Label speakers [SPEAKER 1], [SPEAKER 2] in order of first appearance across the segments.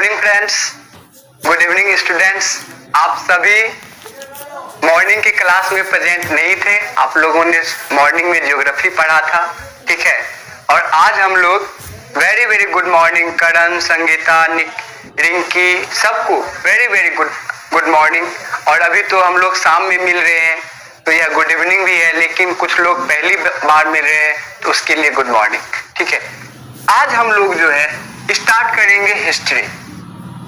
[SPEAKER 1] Evening friends, good evening students. आप सभी morning की क्लास में प्रेजेंट नहीं थे। आप लोगों ने मॉर्निंग में ज्योग्राफी पढ़ा था, ठीक है। और आज हम लोग वेरी वेरी गुड मॉर्निंग करण, संगीता, रिंकी, सबको वेरी वेरी गुड मॉर्निंग। और अभी तो हम लोग शाम में मिल रहे हैं तो यह गुड इवनिंग भी है, लेकिन कुछ लोग पहली बार मिल रहे हैं तो उसके लिए गुड मॉर्निंग, ठीक है। आज हम लोग जो है स्टार्ट करेंगे हिस्ट्री।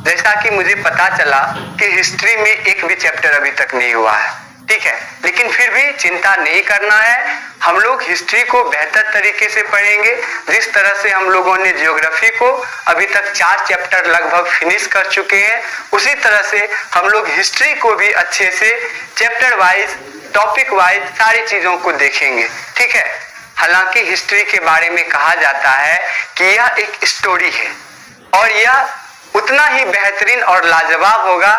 [SPEAKER 1] जैसा कि मुझे पता चला कि हिस्ट्री में एक भी चैप्टर अभी तक नहीं हुआ है, ठीक है, लेकिन फिर भी चिंता नहीं करना है। हम लोग हिस्ट्री को बेहतर तरीके से पढ़ेंगे। जिस तरह से हम लोगों ने ज्योग्राफी को अभी तक 4 चैप्टर लगभग फिनिश कर चुके हैं, उसी तरह से हम लोग हिस्ट्री को भी अच्छे से चैप्टर वाइज, टॉपिक वाइज सारी चीजों को देखेंगे, ठीक है। हालांकि हिस्ट्री के बारे में कहा जाता है कि यह एक स्टोरी है और यह उतना ही बेहतरीन और लाजवाब होगा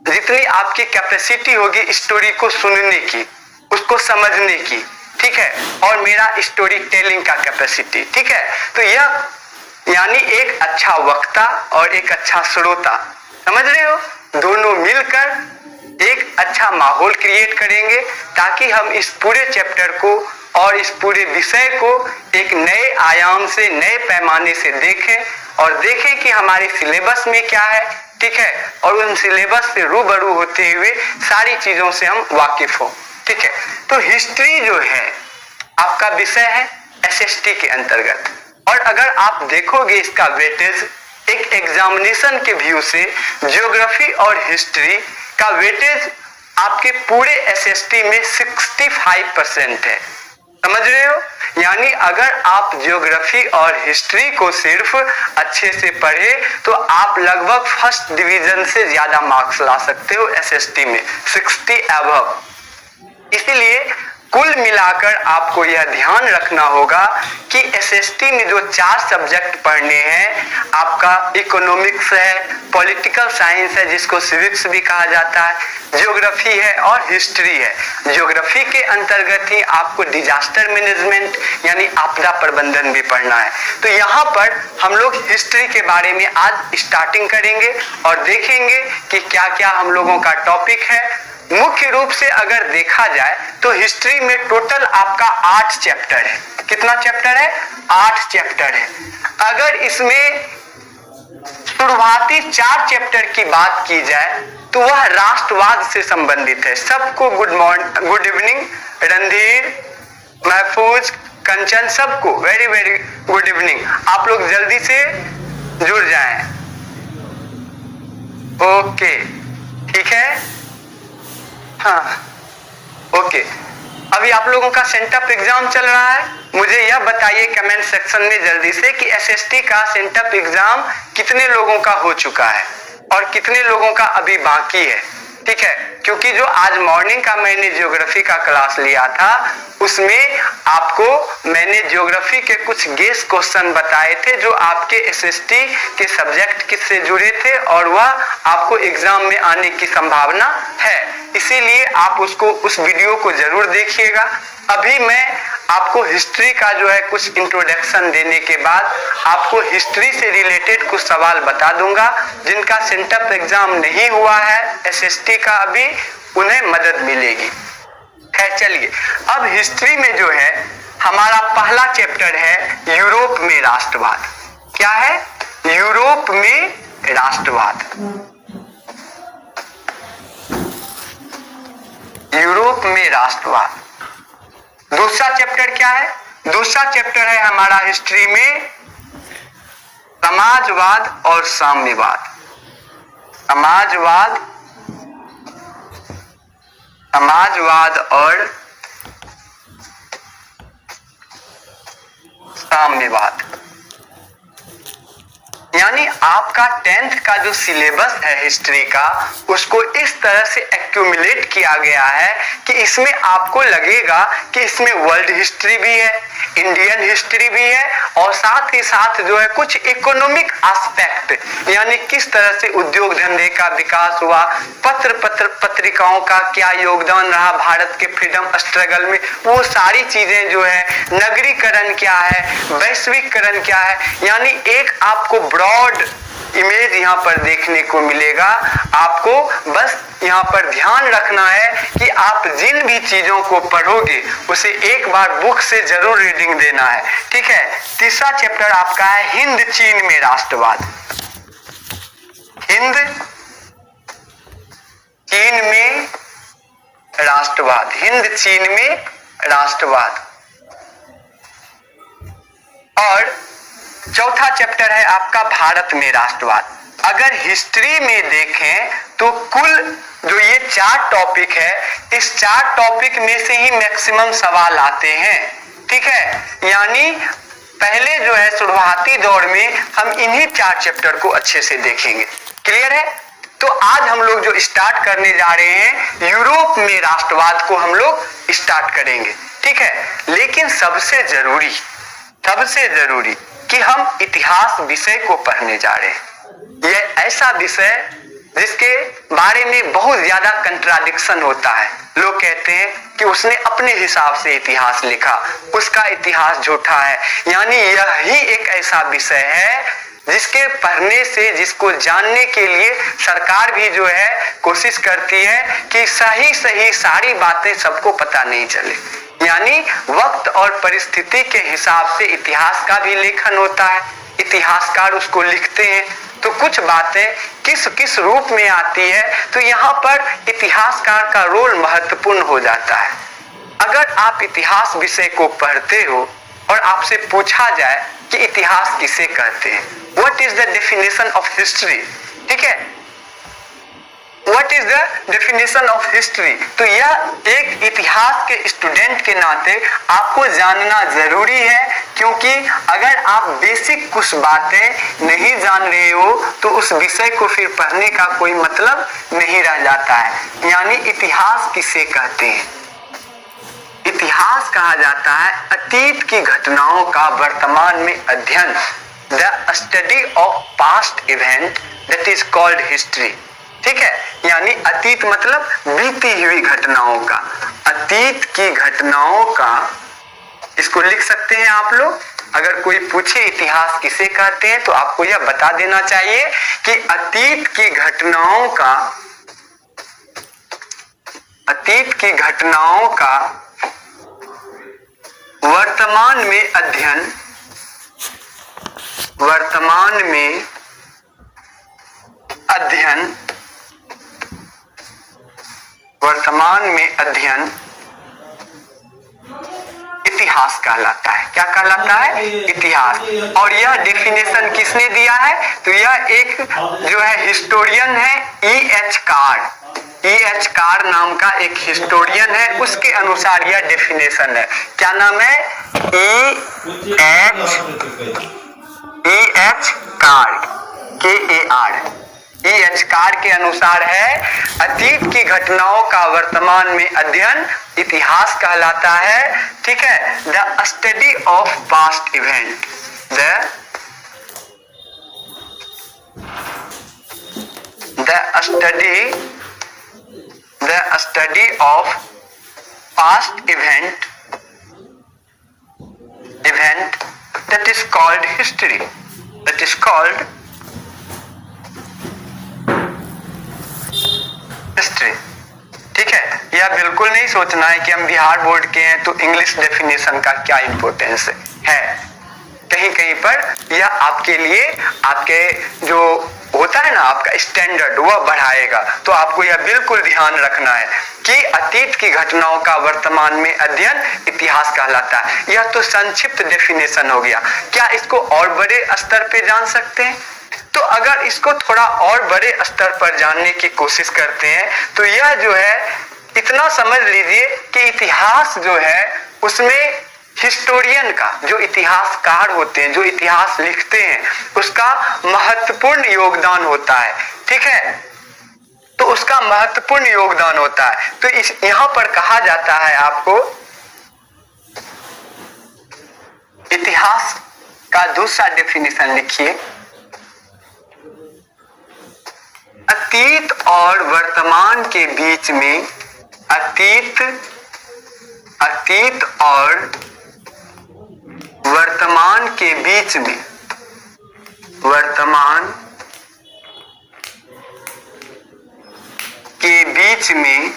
[SPEAKER 1] जितनी आपकी कैपेसिटी होगी स्टोरी को सुनने की, उसको समझने की, ठीक है, और मेरा स्टोरी टेलिंग का कैपेसिटी, ठीक है। तो यह यानी एक अच्छा वक्ता और एक अच्छा श्रोता, समझ रहे हो, दोनों मिलकर एक अच्छा माहौल क्रिएट करेंगे ताकि हम इस पूरे चैप्टर को और इस पूरे विषय को एक नए आयाम से, नए पैमाने से देखें और देखें कि हमारे सिलेबस में क्या है, ठीक है, और उन सिलेबस से रूबरू होते हुए सारी चीजों से हम वाकिफ हो, ठीक है। तो हिस्ट्री जो है आपका विषय है एसएसटी के अंतर्गत, और अगर आप देखोगे इसका वेटेज एक एग्जामिनेशन के व्यू से, ज्योग्राफी और हिस्ट्री का वेटेज आपके पूरे एसएसटी में 65% है, समझ रहे हो। यानी अगर आप ज्योग्राफी और हिस्ट्री को सिर्फ अच्छे से पढ़े तो आप लगभग फर्स्ट डिवीजन से ज्यादा मार्क्स ला सकते हो एसएसटी में, 60 अबव। इसीलिए कुल मिलाकर आपको यह ध्यान रखना होगा कि एसएसटी में जो 4 सब्जेक्ट पढ़ने हैं, आपका इकोनॉमिक्स है, पॉलिटिकल साइंस है जिसको सिविक्स भी कहा जाता है, ज्योग्राफी है और हिस्ट्री है। ज्योग्राफी के अंतर्गत ही आपको डिजास्टर मैनेजमेंट यानी आपदा प्रबंधन भी पढ़ना है। तो यहाँ पर हम लोग हिस्ट्री के बारे में आज स्टार्टिंग करेंगे और देखेंगे कि क्या क्या हम लोगों का टॉपिक है। मुख्य रूप से अगर देखा जाए तो हिस्ट्री में टोटल आपका 8 चैप्टर है। कितना चैप्टर है? 8 चैप्टर है। अगर इसमें शुरुआती 4 चैप्टर की बात की जाए तो वह राष्ट्रवाद से संबंधित है। सबको गुड इवनिंग, रणधीर, महफूज, कंचन, सबको वेरी वेरी गुड इवनिंग। आप लोग जल्दी से जुड़ जाएं। ओके, ठीक है, हाँ, ओके। अभी आप लोगों का सेंटअप एग्जाम चल रहा है। मुझे यह बताइए कमेंट सेक्शन में जल्दी से कि एसएसटी का सेंटअप एग्जाम कितने लोगों का हो चुका है और कितने लोगों का अभी बाकी है, ठीक है। क्योंकि जो आज मॉर्निंग का मैंने ज्योग्राफी का क्लास लिया था उसमें आपको मैंने ज्योग्राफी के कुछ गेस क्वेश्चन बताए थे जो आपके एसएसटी के सब्जेक्ट किससे जुड़े थे और वह आपको एग्जाम में आने की संभावना है। इसीलिए आप उस वीडियो को जरूर देखिएगा। अभी मैं आपको हिस्ट्री का जो है कुछ इंट्रोडक्शन देने के बाद आपको हिस्ट्री से रिलेटेड कुछ सवाल बता दूंगा। जिनका सेंटअप एग्जाम नहीं हुआ है एसएसटी का अभी, उन्हें मदद मिलेगी। खैर चलिए, अब हिस्ट्री में जो है हमारा पहला चैप्टर है यूरोप में राष्ट्रवाद। क्या है? यूरोप में राष्ट्रवाद। यूरोप में राष्ट्रवाद। दूसरा चैप्टर क्या है? दूसरा चैप्टर है हमारा हिस्ट्री में समाजवाद और साम्यवाद। समाजवाद और साम्यवाद। यानी आपका 10th का जो सिलेबस है हिस्ट्री का, उसको इस तरह से एक्यूमुलेट किया गया है कि इसमें आपको लगेगा कि इसमें वर्ल्ड हिस्ट्री भी है, इंडियन हिस्ट्री भी है और साथ ही साथ जो है कुछ इकोनॉमिक एस्पेक्ट, यानी किस तरह से उद्योग धंधे का विकास हुआ, पत्रिकाओं का क्या योगदान रहा भारत के फ्रीडम स्ट्रगल में, वो सारी चीजें जो है, नगरीकरण क्या है, वैश्वीकरण क्या है, यानी एक आपको ब्रॉड इमेज यहाँ पर देखने को मिलेगा। आपको बस यहाँ पर ध्यान रखना है कि आप जिन भी चीजों को पढ़ोगे उसे एक बार बुक से जरूर रीडिंग देना है, ठीक है। तीसरा चैप्टर आपका है हिंद चीन में राष्ट्रवाद। हिंद चीन में राष्ट्रवाद, हिंद चीन में राष्ट्रवाद। और चौथा चैप्टर है आपका भारत में राष्ट्रवाद। अगर हिस्ट्री में देखें तो कुल जो ये 4 टॉपिक है, इस 4 टॉपिक में से ही मैक्सिमम सवाल आते हैं, ठीक है। यानी पहले जो है शुरुआती दौर में हम इन्हीं 4 चैप्टर को अच्छे से देखेंगे। क्लियर है? तो आज हम लोग जो स्टार्ट करने जा रहे हैं, यूरोप में राष्ट्रवाद को हम लोग स्टार्ट करेंगे, ठीक है। लेकिन सबसे जरूरी कि हम इतिहास विषय को पढ़ने जा रहे हैं। यह ऐसा विषय जिसके बारे में बहुत ज्यादा कंट्राडिक्शन होता है। लोग कहते हैं कि उसने अपने हिसाब से इतिहास लिखा, उसका इतिहास झूठा है। यानी यही एक ऐसा विषय है जिसके पढ़ने से, जिसको जानने के लिए सरकार भी जो है कोशिश करती है कि सही सारी बातें सबको पता नहीं चले। यानी वक्त और परिस्थिति के हिसाब से इतिहास का भी लेखन होता है, इतिहासकार उसको लिखते हैं। तो कुछ बातें किस किस रूप में आती है, तो यहाँ पर इतिहासकार का रोल महत्वपूर्ण हो जाता है। अगर आप इतिहास विषय को पढ़ते हो और आपसे पूछा जाए कि इतिहास किसे कहते हैं, what is the definition of history, ठीक है, what is the definition of history, तो यह एक इतिहास के स्टूडेंट के नाते आपको जानना जरूरी है। क्योंकि अगर आप बेसिक कुछ बातें नहीं जान रहे हो तो उस विषय को फिर पढ़ने का कोई मतलब नहीं रह जाता है। यानी इतिहास किसे कहते हैं? इतिहास कहा जाता है अतीत की घटनाओं का वर्तमान में अध्ययन, the study of past event that is called history, ठीक है। यानी अतीत मतलब बीती हुई घटनाओं का, अतीत की घटनाओं का, इसको लिख सकते हैं आप लोग। अगर कोई पूछे इतिहास किसे कहते हैं तो आपको यह बता देना चाहिए कि अतीत की घटनाओं का, अतीत की घटनाओं का वर्तमान में अध्ययन, वर्तमान में अध्ययन, वर्तमान में अध्ययन इतिहास कहलाता है। क्या कहलाता है? इतिहास। और यह डेफिनेशन किसने दिया है? तो यह एक जो है हिस्टोरियन है, E.H. कार्ड। E.H. कार्ड नाम का एक हिस्टोरियन है, उसके अनुसार यह डेफिनेशन है। क्या नाम है? E.H. Card, K-A-R। E.H. Card के अनुसार है अतीत की घटनाओं का वर्तमान में अध्ययन इतिहास कहलाता है, ठीक है। The study of past event, the study of past event that is called history, that is called history, ठीक है। यह बिल्कुल नहीं सोचना है कि हम बिहार बोर्ड के हैं तो इंग्लिश डेफिनेशन का क्या इंपॉर्टेंस है। कहीं कहीं पर यह आपके लिए, आपके जो होता है ना आपका स्टैंडर्ड, वह बढ़ाएगा। तो आपको यह बिल्कुल ध्यान रखना है कि अतीत की घटनाओं का वर्तमान में अध्ययन इतिहास कहलाता है। यह तो संक्षिप्त डेफिनेशन हो गया। क्या इसको और बड़े स्तर पे जान सकते हैं? तो अगर इसको थोड़ा और बड़े स्तर पर जानने की कोशिश करते हैं तो यह जो है इतना समझ लीजिए कि इतिहास जो है उसमें हिस्टोरियन का, जो इतिहासकार होते हैं, जो इतिहास लिखते हैं, उसका महत्वपूर्ण योगदान होता है, ठीक है। तो उसका महत्वपूर्ण योगदान होता है। तो इस यहां पर कहा जाता है, आपको इतिहास का दूसरा डेफिनेशन लिखिए, अतीत और वर्तमान के बीच में, अतीत और वर्तमान के बीच में वर्तमान के बीच में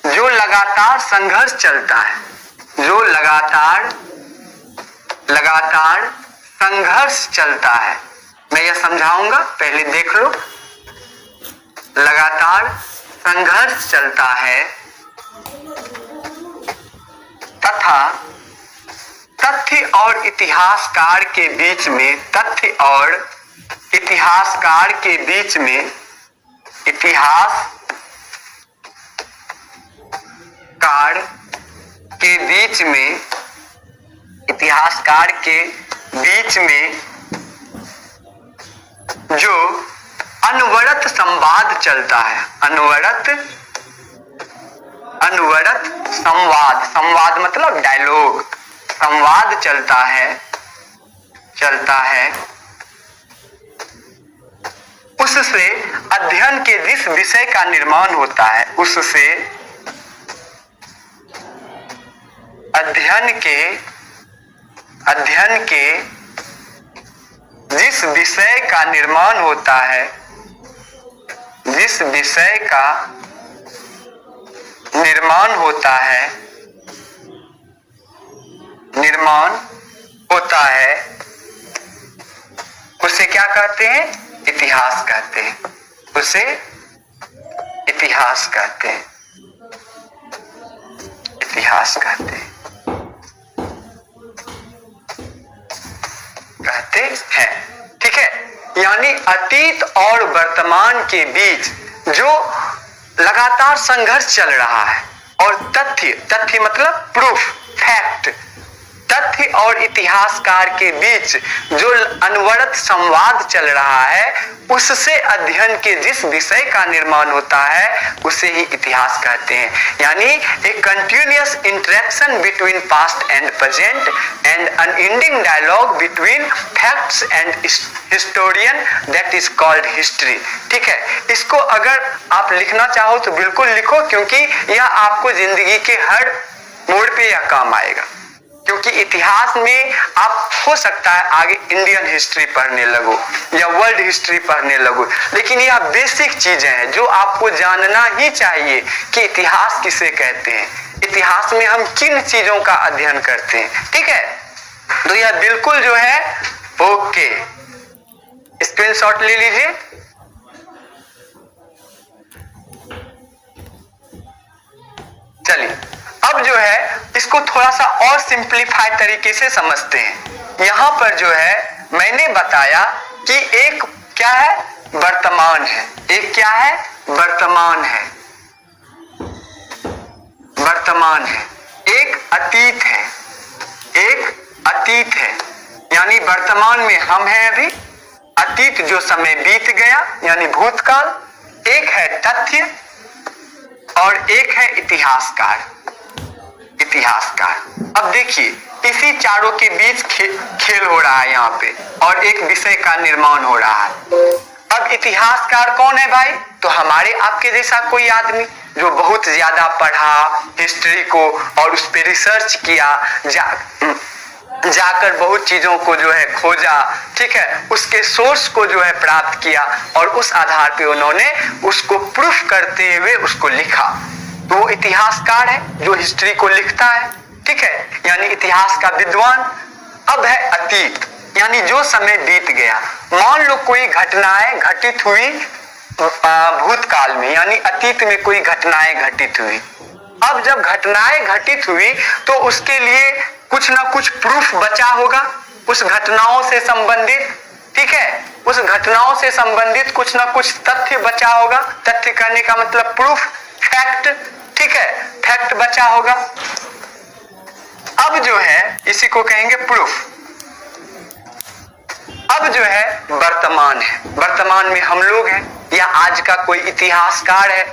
[SPEAKER 1] जो लगातार संघर्ष चलता है, जो लगातार संघर्ष चलता है। मैं यह समझाऊंगा, पहले देख लो। लगातार संघर्ष चलता है तथा तथ्य और इतिहासकार के बीच में, इतिहासकार के बीच में, इतिहासकार के बीच में जो अनवरत संवाद चलता है, अनवरत संवाद मतलब डायलॉग, संवाद चलता है, उससे अध्ययन के जिस विषय का निर्माण होता है, उससे अध्ययन के जिस विषय का निर्माण होता है, जिस विषय का निर्माण होता है उसे क्या कहते हैं? इतिहास कहते हैं। उसे इतिहास कहते हैं। ठीक है। यानी अतीत और वर्तमान के बीच जो लगातार संघर्ष चल रहा है, और तथ्य मतलब प्रूफ, फैक्ट, तथ्य और इतिहासकार के बीच जो अनवरत संवाद चल रहा है, उससे अध्ययन के जिस विषय का निर्माण होता है उसे ही इतिहास कहते हैं। यानी एक continuous interaction between past and present and unending dialogue between facts and historian, that is called history. ठीक है, इसको अगर आप लिखना चाहो तो बिल्कुल लिखो, क्योंकि यह आपको जिंदगी के हर मोड़ पे यह काम आएगा। क्योंकि इतिहास में आप हो सकता है आगे इंडियन हिस्ट्री पढ़ने लगो या वर्ल्ड हिस्ट्री पढ़ने लगो, लेकिन यह बेसिक चीजें हैं जो आपको जानना ही चाहिए कि इतिहास किसे कहते हैं, इतिहास में हम किन चीजों का अध्ययन करते हैं। ठीक है, तो यह बिल्कुल जो है ओके, स्क्रीनशॉट ले लीजिए। चलिए अब जो है इसको थोड़ा सा और सिंप्लीफाई तरीके से समझते हैं। यहां पर जो है मैंने बताया कि एक क्या है? वर्तमान है। एक क्या है? वर्तमान है। एक अतीत है। यानी वर्तमान में हम हैं अभी, अतीत जो समय बीत गया यानी भूतकाल, एक है तथ्य और एक है इतिहासकार। अब देखिए इसी चारों के बीच खेल हो रहा है यहाँ पे, और एक विषय का निर्माण हो रहा है। अब इतिहासकार कौन है भाई? तो हमारे आपके जैसा कोई आदमी जो बहुत ज्यादा पढ़ा हिस्ट्री को और उस पर रिसर्च किया, जाकर बहुत चीजों को जो है खोजा, ठीक है, उसके सोर्स को जो है प्राप्त किया और उस आधार पे उन्होंने उसको प्रूफ करते हुए उसको लिखा। तो वो इतिहासकार है जो हिस्ट्री को लिखता है। ठीक है, यानी इतिहास का विद्वान। अब है अतीत, यानी जो समय बीत गया। मान लो कोई घटनाएं घटित हुई भूतकाल में, यानी अतीत में कोई घटनाएं घटित हुई। अब जब घटनाएं घटित हुई तो उसके लिए कुछ ना कुछ प्रूफ बचा होगा उस घटनाओं से संबंधित। ठीक है, उस घटनाओं से संबंधित कुछ ना कुछ तथ्य बचा होगा। तथ्य कहने का मतलब प्रूफ, फैक्ट। ठीक है, फैक्ट बचा होगा। अब जो है इसी को कहेंगे प्रूफ। अब जो है वर्तमान है, वर्तमान में हम लोग हैं या आज का कोई इतिहासकार है।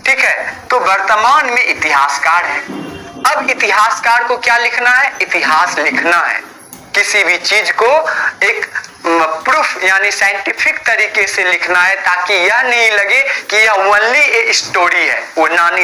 [SPEAKER 1] ठीक है, तो वर्तमान में इतिहासकार है। अब इतिहासकार को क्या लिखना है? इतिहास लिखना है। किसी भी चीज को एक प्रूफ यानी साइंटिफिक तरीके से लिखना है, ताकि यह नहीं लगे कि यह ओनली ए स्टोरी है, वो नानी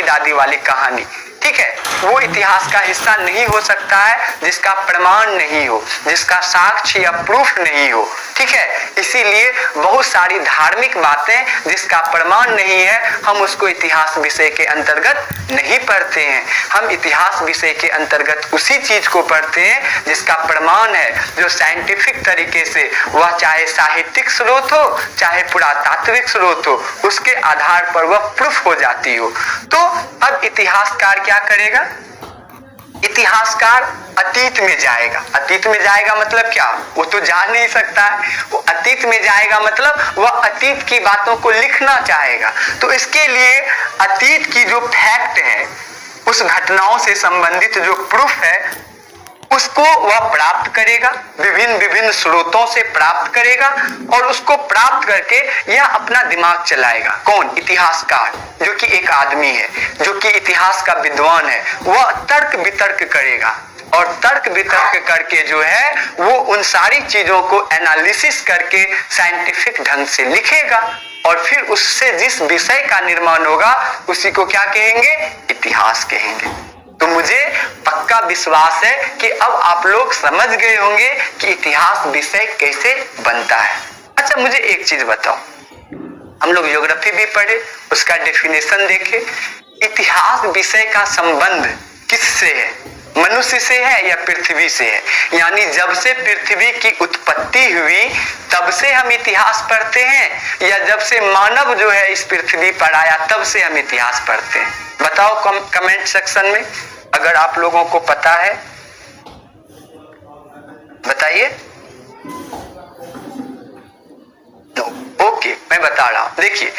[SPEAKER 1] दादी वाली कहानी। ठीक है, वो इतिहास का हिस्सा नहीं हो सकता है जिसका प्रमाण नहीं हो, जिसका साक्ष्य या प्रूफ नहीं हो। ठीक है, इसीलिए बहुत सारी धार्मिक बातें जिसका प्रमाण नहीं है, हम उसको इतिहास विषय के अंतर्गत नहीं पढ़ते हैं। हम इतिहास विषय के अंतर्गत उसी चीज को पढ़ते हैं जिसका प्रमाण है, जो साइंटिफिक तरीके से, वह चाहे साहित्यिक स्रोत हो चाहे पुरातात्विक स्रोत हो, उसके आधार पर वह प्रूफ हो जाती हो। तो अब इतिहासकार क्या करेगा? इतिहासकार अतीत में जाएगा। अतीत में जाएगा मतलब क्या? वो तो जा नहीं सकता है। वो अतीत में जाएगा मतलब वह अतीत की बातों को लिखना चाहेगा। तो इसके लिए अतीत की जो फैक्ट है, उस घटनाओं से संबंधित जो प्रूफ है, उसको वह प्राप्त करेगा, विभिन्न स्रोतों से प्राप्त करेगा, और उसको प्राप्त करके यह अपना दिमाग चलाएगा। कौन? इतिहासकार, जो कि एक आदमी है, जो कि इतिहास का विद्वान है। वह तर्क वितर्क करेगा, और तर्क वितर्क करके जो है वो उन सारी चीजों को एनालिसिस करके साइंटिफिक ढंग से लिखेगा, और फिर उससे जिस विषय का निर्माण होगा उसी को क्या कहेंगे? इतिहास कहेंगे। तो मुझे पक्का विश्वास है कि अब आप लोग समझ गए होंगे कि इतिहास विषय कैसे बनता है। अच्छा, मुझे एक चीज बताओ, हम लोग ज्योग्राफी भी पढ़े, उसका डेफिनेशन देखे। इतिहास विषय का संबंध किससे है? मनुष्य से है या पृथ्वी से है? यानी जब से पृथ्वी की उत्पत्ति हुई तब से हम इतिहास पढ़ते हैं, या जब से मानव जो है इस पृथ्वी पर आया तब से हम इतिहास पढ़ते हैं? बताओ कमेंट सेक्शन में, अगर आप लोगों को पता है बताइए। ओके, मैं बता रहा हूं। देखिए,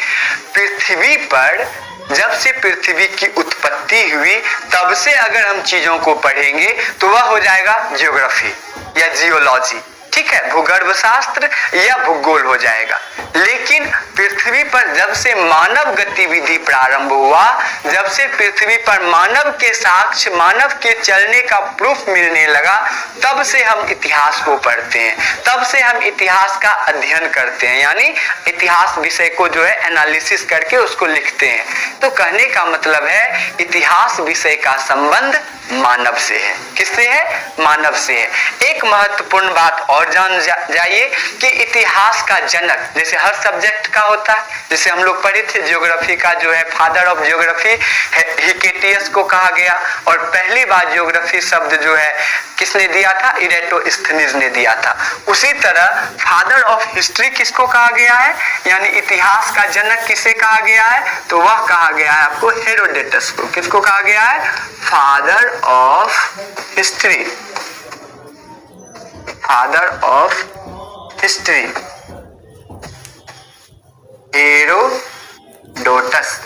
[SPEAKER 1] पृथ्वी पर जब से पृथ्वी की उत्पत्ति हुई तब से अगर हम चीजों को पढ़ेंगे तो वह हो जाएगा ज्योग्राफी या जियोलॉजी। ठीक है, भूगर्भ शास्त्र या भूगोल हो जाएगा। लेकिन पृथ्वी पर जब से मानव गतिविधि प्रारंभ हुआ, जब से पृथ्वी पर मानव के साक्ष्य, मानव के चलने का प्रूफ मिलने लगा, तब से हम इतिहास को पढ़ते हैं, तब से हम इतिहास का अध्ययन करते हैं, यानी इतिहास विषय को जो है एनालिसिस करके उसको लिखते हैं। तो कहने का मतलब है इतिहास विषय का संबंध मानव से है। किससे है? मानव से है। एक महत्वपूर्ण बात और जान जाइए कि इतिहास का जनक, जैसे हर सब्जेक्ट का होता है, जैसे हम लोग पढ़े थे ज्योग्राफी का जो है फादर ऑफ ज्योग्राफी हिकेटियस को कहा गया, और पहली बार ज्योग्राफी शब्द जो है किसने दिया था? इरेटोस्थनीज ने दिया था। उसी तरह फादर ऑफ हिस्ट्री किसको कहा गया है? यानी इतिहास का जनक किसे कहा गया है? तो वह कहा गया है आपको हेरोडेटस को। किसको कहा गया है? Father of history, father of history Herodotus.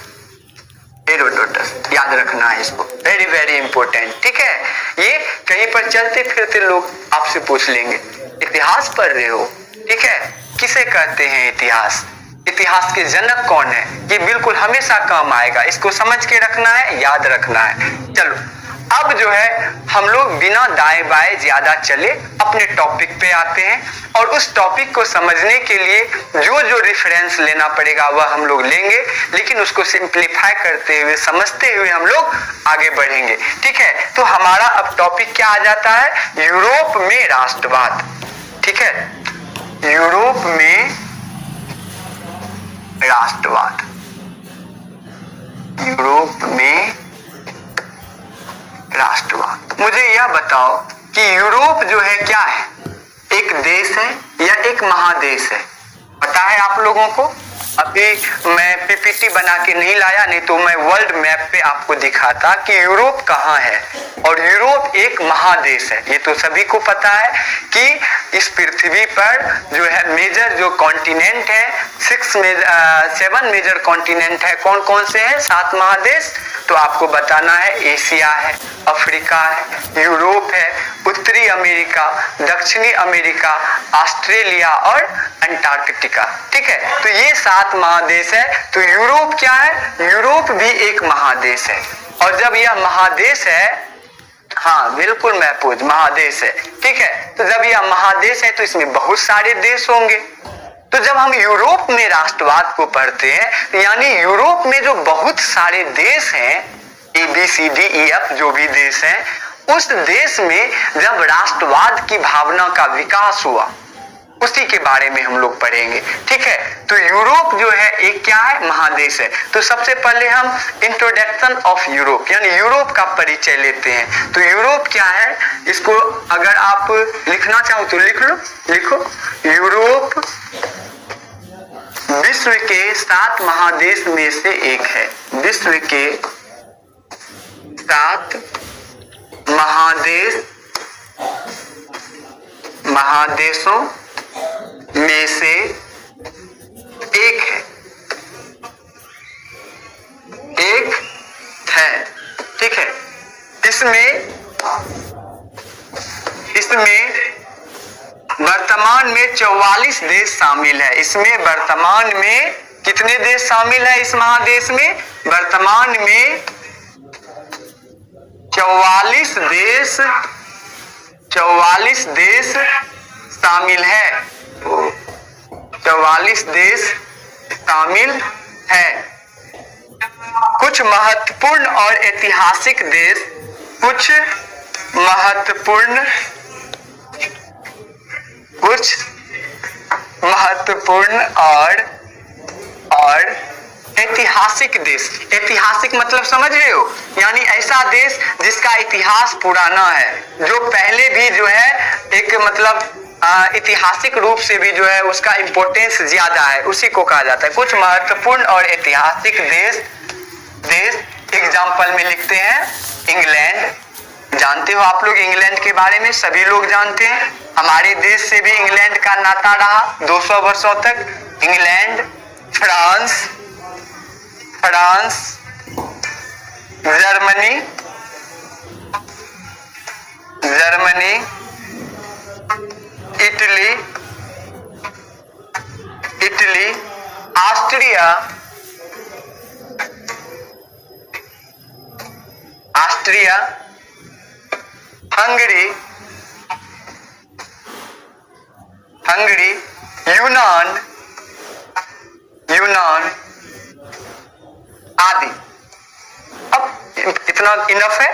[SPEAKER 1] Herodotus याद रखना है इसको, वेरी वेरी इंपॉर्टेंट। ठीक है, ये कहीं पर चलते फिरते लोग आपसे पूछ लेंगे इतिहास पढ़ रहे हो, ठीक है, किसे कहते हैं इतिहास? इतिहास के जनक कौन है? ये बिल्कुल हमेशा काम आएगा, इसको समझ के रखना है, याद रखना है। चलो, अब जो है हम लोग बिना दाएं बाएं ज्यादा चले अपने टॉपिक पे आते हैं, और उस टॉपिक को समझने के लिए जो जो रेफरेंस लेना पड़ेगा वह हम लोग लेंगे, लेकिन उसको सिंप्लीफाई करते हुए, समझते हुए हम लोग आगे बढ़ेंगे। ठीक है, तो हमारा अब टॉपिक क्या आ जाता है? यूरोप में राष्ट्रवाद। ठीक है, यूरोप में राष्ट्रवाद। यूरोप में राष्ट्रवाद। मुझे यह बताओ कि यूरोप जो है क्या है? एक देश है या एक महादेश है? पता है आप लोगों को? अभी मैं पीपीटी बना के नहीं लाया, नहीं तो मैं वर्ल्ड मैप पे आपको दिखाता कि यूरोप कहाँ है। और यूरोप एक महादेश है, ये तो सभी को पता है कि इस पृथ्वी पर जो है मेजर जो कॉन्टिनेंट है, 7 मेजर कॉन्टिनेंट है। कौन कौन से हैं? 7 महादेश। तो आपको बताना है एशिया है, अफ्रीका है, यूरोप है, उत्तरी अमेरिका, दक्षिणी अमेरिका, ऑस्ट्रेलिया और अंटार्कटिका। ठीक है, तो ये 7 महादेश है। तो यूरोप क्या है? यूरोप भी एक महादेश है। और जब यह महादेश है, हाँ बिल्कुल महफूज महादेश है। ठीक है, तो जब यह महादेश है तो इसमें बहुत सारे देश होंगे। तो जब हम यूरोप में राष्ट्रवाद को पढ़ते हैं, यानी यूरोप में जो बहुत सारे देश हैं, ABCDEF जो भी देश हैं, उस देश में जब राष्ट्रवाद की भावना का विकास हुआ, उसी के बारे में हम लोग पढ़ेंगे। ठीक है, तो यूरोप जो है एक क्या है, महादेश है। तो सबसे पहले हम इंट्रोडक्शन ऑफ यूरोप यानी यूरोप का परिचय लेते हैं। तो यूरोप क्या है, इसको अगर आप लिखना चाहो तो लिख लो, लिखो। यूरोप विश्व के 7 महादेश में से एक है। विश्व के 7 महादेशों में से एक है, ठीक है। इसमें वर्तमान में 44 देश शामिल है। इसमें वर्तमान में कितने देश शामिल है इस महादेश में? वर्तमान में 44 देश शामिल है। 44 देश शामिल है। कुछ महत्वपूर्ण और ऐतिहासिक देश, कुछ महत्वपूर्ण और ऐतिहासिक देश। ऐतिहासिक मतलब समझ रहे हो, यानी ऐसा देश जिसका इतिहास पुराना है, जो पहले भी जो है एक मतलब ऐतिहासिक रूप से भी जो है उसका इंपॉर्टेंस ज्यादा है, उसी को कहा जाता है। कुछ महत्वपूर्ण और ऐतिहासिक देश एग्जाम्पल में लिखते हैं इंग्लैंड। जानते हो आप लोग इंग्लैंड के बारे में, सभी लोग जानते हैं। हमारे देश से भी इंग्लैंड का नाता रहा 200 वर्षों तक। England, France, Germany, Italy, Austria, Hungary, यूनान आदि। अब इतना इनफ है।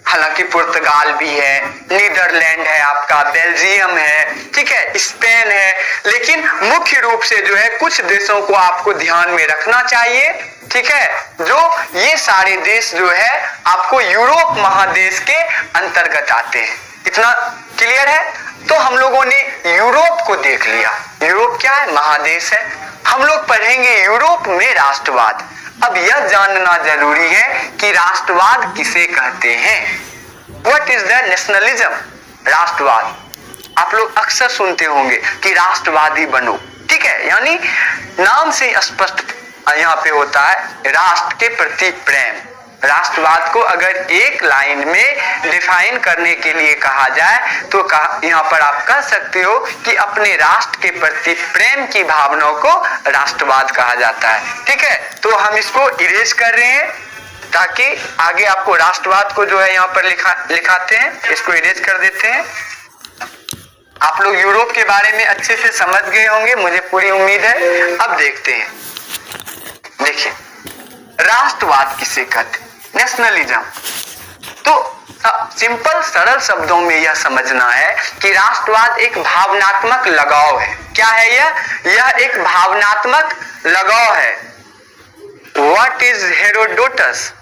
[SPEAKER 1] हालांकि पुर्तगाल भी है, नीदरलैंड है, आपका बेल्जियम है, ठीक है, स्पेन है, लेकिन मुख्य रूप से जो है कुछ देशों को आपको ध्यान में रखना चाहिए। ठीक है, जो ये सारे देश जो है आपको यूरोप महादेश के अंतर्गत आते हैं। इतना क्लियर है? तो हम लोगों ने यूरोप को देख लिया। यूरोप क्या है? महादेश है। हम लोग पढ़ेंगे यूरोप में राष्ट्रवाद। अब यह जानना जरूरी है कि राष्ट्रवाद किसे कहते हैं। What is the nationalism? राष्ट्रवाद आप लोग अक्सर सुनते होंगे कि राष्ट्रवादी बनो, ठीक है, यानी नाम से स्पष्ट यहाँ पे होता है राष्ट्र के प्रति प्रेम। राष्ट्रवाद को अगर एक लाइन में डिफाइन करने के लिए कहा जाए तो यहाँ पर आप कह सकते हो कि अपने राष्ट्र के प्रति प्रेम की भावनाओं को राष्ट्रवाद कहा जाता है। ठीक है, तो हम इसको इरेज कर रहे हैं ताकि आगे आपको राष्ट्रवाद को जो है यहाँ पर लिखाते हैं, इसको इरेज कर देते हैं। आप लोग यूरोप के बारे में अच्छे से समझ गए होंगे, मुझे पूरी उम्मीद है। अब देखते हैं, देखिए राष्ट्रवाद किसे कहते हैं, नेशनलिज्म। तो सिंपल सरल शब्दों में यह समझना है कि राष्ट्रवाद एक भावनात्मक लगाव है। क्या है यह एक भावनात्मक लगाव है। What is Herodotus?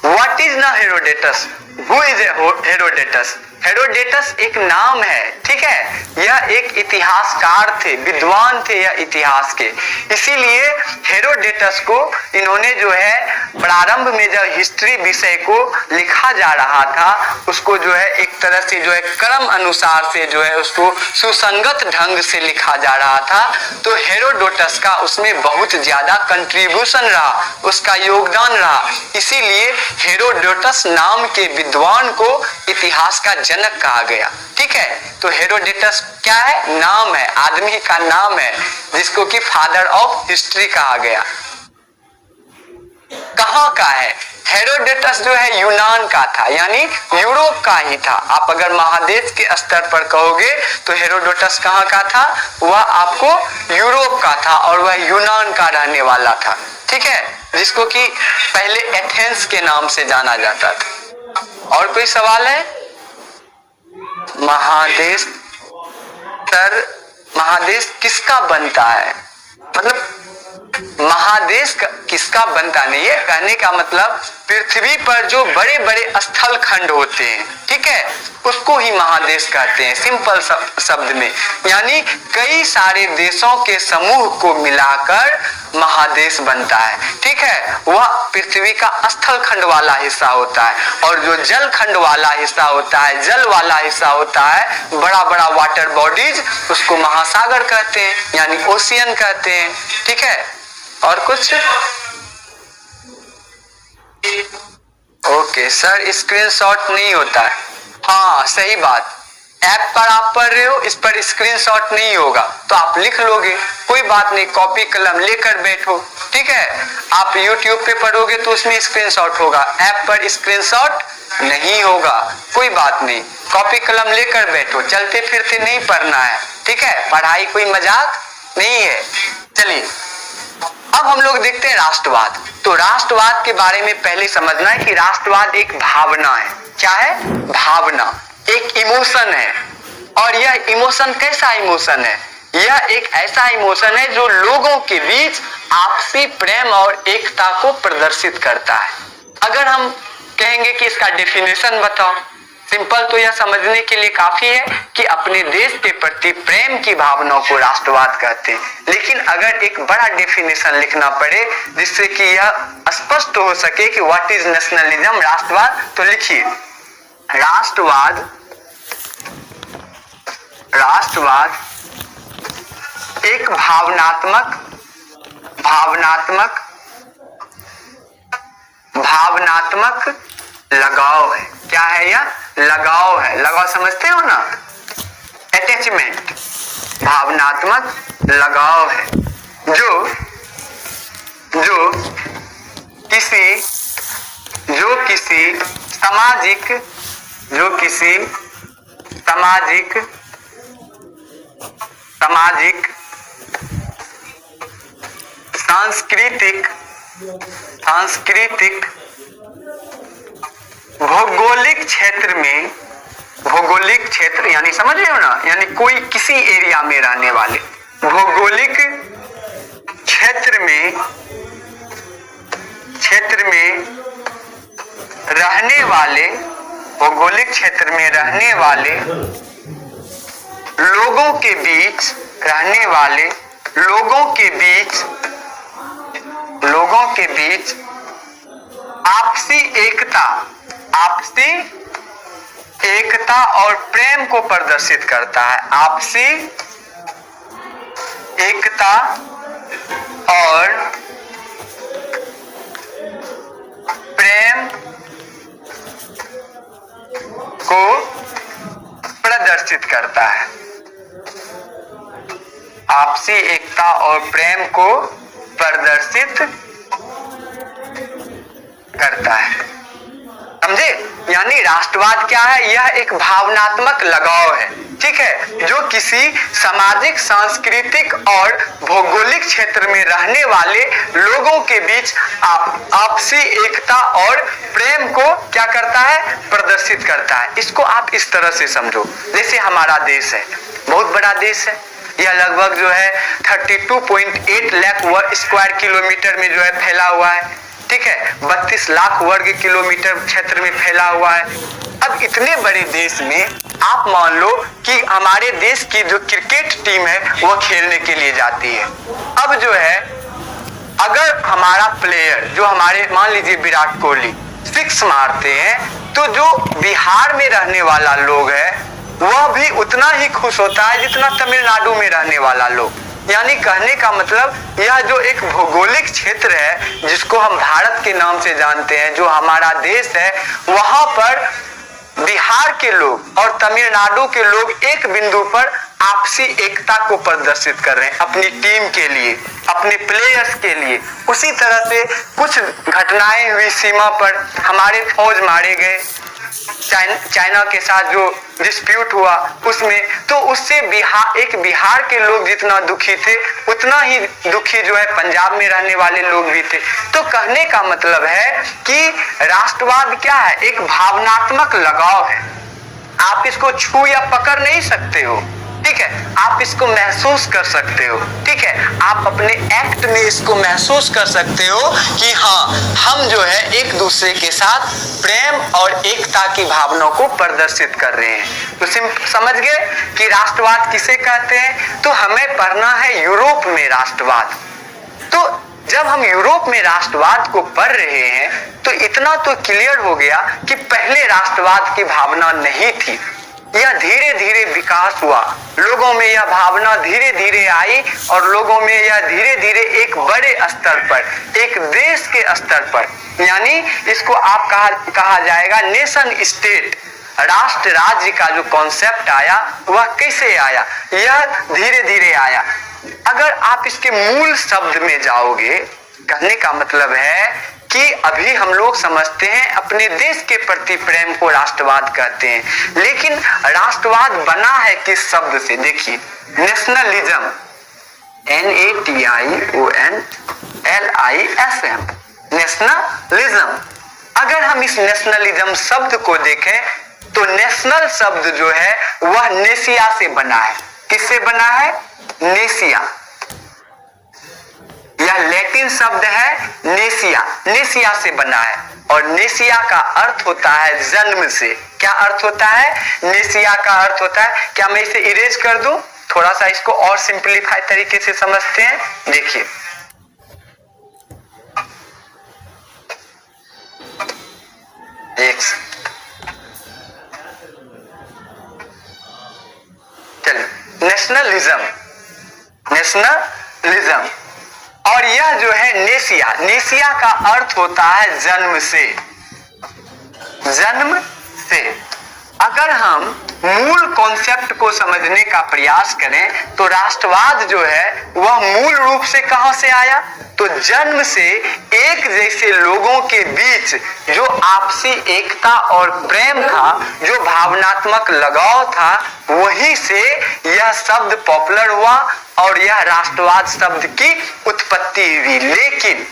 [SPEAKER 1] What is ना हेरोडेटस? Who is हेरोडेटस? हेरोडेटस एक नाम है, ठीक है, यह एक इतिहासकार थे, विद्वान थे यह इतिहास के। इसीलिए हेरोडेटस को इन्होंने जो है प्रारंभ में जब हिस्ट्री विषय को लिखा जा रहा था उसको जो है एक तरह से जो है क्रम अनुसार से जो है उसको सुसंगत ढंग से लिखा जा रहा था। तो हेरोडोटस का उसमें बहुत ज्यादा कंट्रीब्यूशन रहा, उसका योगदान रहा। इसीलिए हेरोडोटस नाम के विद्वान को इतिहास का जनक कहा गया। ठीक है, तो हेरोडेटस क्या है? नाम है, आदमी का नाम है जिसको कि फादर ऑफ हिस्ट्री कहा गया। कहां का है? हेरोडेटस जो है यूनान का था, यानी यूरोप का ही था। आप अगर महादेश के स्तर पर कहोगे तो हेरोडोटस कहां का था? वह आपको यूरोप का था और वह यूनान का रहने वाला था। ठीक है, जिसको कि पहले एथेंस के नाम से जाना जाता था। और कोई सवाल है? महादेश सर, महादेश किसका बनता है? मतलब महादेश किसका बनता नहीं है, कहने का मतलब पृथ्वी पर जो बड़े बड़े स्थल खंड होते हैं, ठीक है, उसको ही महादेश कहते हैं सिंपल शब्द में। यानी कई सारे देशों के समूह को मिलाकर महादेश बनता है, ठीक है। वह पृथ्वी का स्थल खंड वाला हिस्सा होता है, और जो जल खंड वाला हिस्सा होता है, जल वाला हिस्सा होता है, बड़ा बड़ा वाटर बॉडीज, उसको महासागर कहते हैं, यानी ओशियन कहते हैं, ठीक है। और कुछ? ओके सर, स्क्रीनशॉट नहीं होता है। हाँ सही बात, ऐप पर आप पढ़ रहे हो, इस पर स्क्रीनशॉट नहीं होगा तो आप लिख लोगे, कोई बात नहीं, कॉपी कलम लेकर बैठो, ठीक है। आप YouTube पे पढ़ोगे तो उसमें स्क्रीनशॉट होगा, ऐप पर स्क्रीनशॉट नहीं होगा, कोई बात नहीं, कॉपी कलम लेकर बैठो, चलते फिरते नहीं पढ़ना है, ठीक है। पढ़ाई कोई मजाक नहीं है। चलिए अब हम लोग देखते हैं राष्ट्रवाद। तो राष्ट्रवाद के बारे में पहले समझना है कि राष्ट्रवाद एक भावना है। क्या है? भावना, एक इमोशन है। और यह इमोशन कैसा इमोशन है? यह एक ऐसा इमोशन है जो लोगों के बीच आपसी प्रेम और एकता को प्रदर्शित करता है। अगर हम कहेंगे कि इसका डेफिनेशन बताओ, सिंपल तो यह समझने के लिए काफी है कि अपने देश के प्रति प्रेम की भावना को राष्ट्रवाद कहते हैं। लेकिन अगर एक बड़ा डेफिनेशन लिखना पड़े जिससे कि यह स्पष्ट हो सके कि व्हाट इज नेशनलिज्म, राष्ट्रवाद, तो लिखिए राष्ट्रवाद, राष्ट्रवाद एक भावनात्मक लगाव है। क्या है यह? लगाव है। लगाव समझते हो ना, अटैचमेंट, भावनात्मक लगाव है जो सामाजिक सांस्कृतिक भौगोलिक क्षेत्र यानी समझ रहे हो ना, यानी कोई किसी एरिया में रहने वाले, भौगोलिक क्षेत्र में रहने वाले, भौगोलिक क्षेत्र में रहने वाले लोगों के बीच आपसी एकता और प्रेम को प्रदर्शित करता है। आपसी एकता और प्रेम को प्रदर्शित करता है। आपसी एकता और प्रेम को प्रदर्शित करता है, समझे? यानी राष्ट्रवाद क्या है? यह एक भावनात्मक लगाव है, ठीक है, जो किसी सामाजिक, सांस्कृतिक और भौगोलिक क्षेत्र में रहने वाले लोगों के बीच आपसी एकता और प्रेम को क्या करता है? प्रदर्शित करता है। इसको आप इस तरह से समझो, जैसे हमारा देश है, बहुत बड़ा देश है, यह लगभग जो है 32.8 लाख स्क्वायर किलोमीटर में जो है फैला हुआ है, ठीक है, 32 लाख वर्ग किलोमीटर क्षेत्र में फैला हुआ है। अब इतने बड़े देश में आप मान लो कि हमारे देश की जो क्रिकेट टीम है वह खेलने के लिए जाती है। अब जो है अगर हमारा प्लेयर, जो हमारे मान लीजिए विराट कोहली 6 मारते हैं, तो जो बिहार में रहने वाला लोग है वह भी उतना ही खुश होता है जितना तमिलनाडु में रहने वाला लोग। यानी कहने का मतलब यह जो एक भौगोलिक क्षेत्र है जिसको हम भारत के नाम से जानते हैं, जो हमारा देश है, वहां पर बिहार के लोग और तमिलनाडु के लोग एक बिंदु पर आपसी एकता को प्रदर्शित कर रहे हैं अपनी टीम के लिए, अपने प्लेयर्स के लिए। उसी तरह से कुछ घटनाएं हुई सीमा पर, हमारे फौज मारे गए, चाइना के साथ जो डिस्प्यूट हुआ उसमें, तो उससे बिहार के लोग जितना दुखी थे उतना ही दुखी जो है पंजाब में रहने वाले लोग भी थे। तो कहने का मतलब है कि राष्ट्रवाद क्या है, एक भावनात्मक लगाव है। आप इसको छू या पकड़ नहीं सकते हो, ठीक है, आप इसको महसूस कर सकते हो, ठीक है, आप अपने एक्ट में इसको महसूस कर सकते हो कि हाँ, हम जो है एक दूसरे के साथ प्रेम और एकता की भावना को प्रदर्शित कर रहे हैं। तो समझ गए कि राष्ट्रवाद किसे कहते हैं। तो हमें पढ़ना है यूरोप में राष्ट्रवाद। तो जब हम यूरोप में राष्ट्रवाद को पढ़ रहे हैं तो इतना तो क्लियर हो गया कि पहले राष्ट्रवाद की भावना नहीं थी, यह धीरे धीरे विकास हुआ, लोगों में यह भावना धीरे धीरे आई और लोगों में यह धीरे धीरे एक बड़े स्तर पर, एक देश के स्तर पर, यानी इसको आप कहा जाएगा नेशन स्टेट, राष्ट्र राज्य का जो कॉन्सेप्ट आया वह कैसे आया, यह धीरे धीरे आया। अगर आप इसके मूल शब्द में जाओगे, कहने का मतलब है कि अभी हम लोग समझते हैं अपने देश के प्रति प्रेम को राष्ट्रवाद कहते हैं, लेकिन राष्ट्रवाद बना है किस शब्द से। देखिए, नेशनलिज्म, NATIONLISM, नेशनलिज्म। अगर हम इस नेशनलिज्म शब्द को देखें तो नेशनल शब्द जो है वह नेशिया से बना है। किससे बना है? नेशिया। यह लैटिन शब्द है नेशिया, नेशिया से बना है और नेशिया का अर्थ होता है जन्म से। क्या अर्थ होता है? नेशिया का अर्थ होता है, क्या मैं इसे इरेज कर दूं, थोड़ा सा इसको और सिंपलीफाई तरीके से समझते हैं। देखिए, चलिए, नेशनलिज्म, नेशनलिज्म, और यह जो है नेशिया, नेशिया का अर्थ होता है जन्म से, जन्म से। अगर हम मूल कॉन्सेप्ट को समझने का प्रयास करें तो राष्ट्रवाद जो है वह मूल रूप से कहां से आया, तो जन्म से एक जैसे लोगों के बीच जो आपसी एकता और प्रेम था, जो भावनात्मक लगाव था, वहीं से यह शब्द पॉपुलर हुआ और यह राष्ट्रवाद शब्द की उत्पत्ति हुई। लेकिन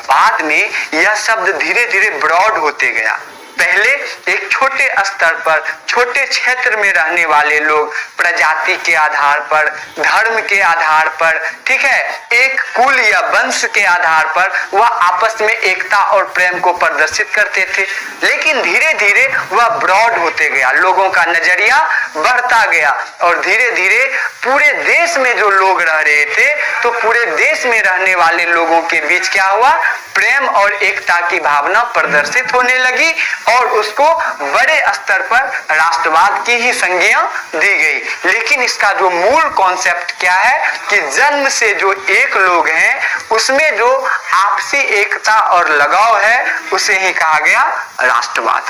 [SPEAKER 1] बाद में यह शब्द धीरे धीरे ब्रॉड होते गया। पहले एक छोटे स्तर पर, छोटे क्षेत्र में रहने वाले लोग प्रजाति के आधार पर, धर्म के आधार पर, ठीक है, एक कुल या वंश के आधार पर वह आपस में एकता और प्रेम को प्रदर्शित करते थे। लेकिन धीरे धीरे वह ब्रॉड होते गया, लोगों का नजरिया बढ़ता गया और धीरे धीरे पूरे देश में जो लोग रह रहे थे तो पूरे देश में रहने वाले लोगों के बीच क्या हुआ, प्रेम और एकता की भावना प्रदर्शित होने लगी और उसको बड़े स्तर पर राष्ट्रवाद की ही संज्ञा दी गई। लेकिन इसका जो मूल कॉन्सेप्ट क्या है कि जन्म से जो एक लोग हैं उसमें जो आपसी एकता और लगाव है उसे ही कहा गया राष्ट्रवाद।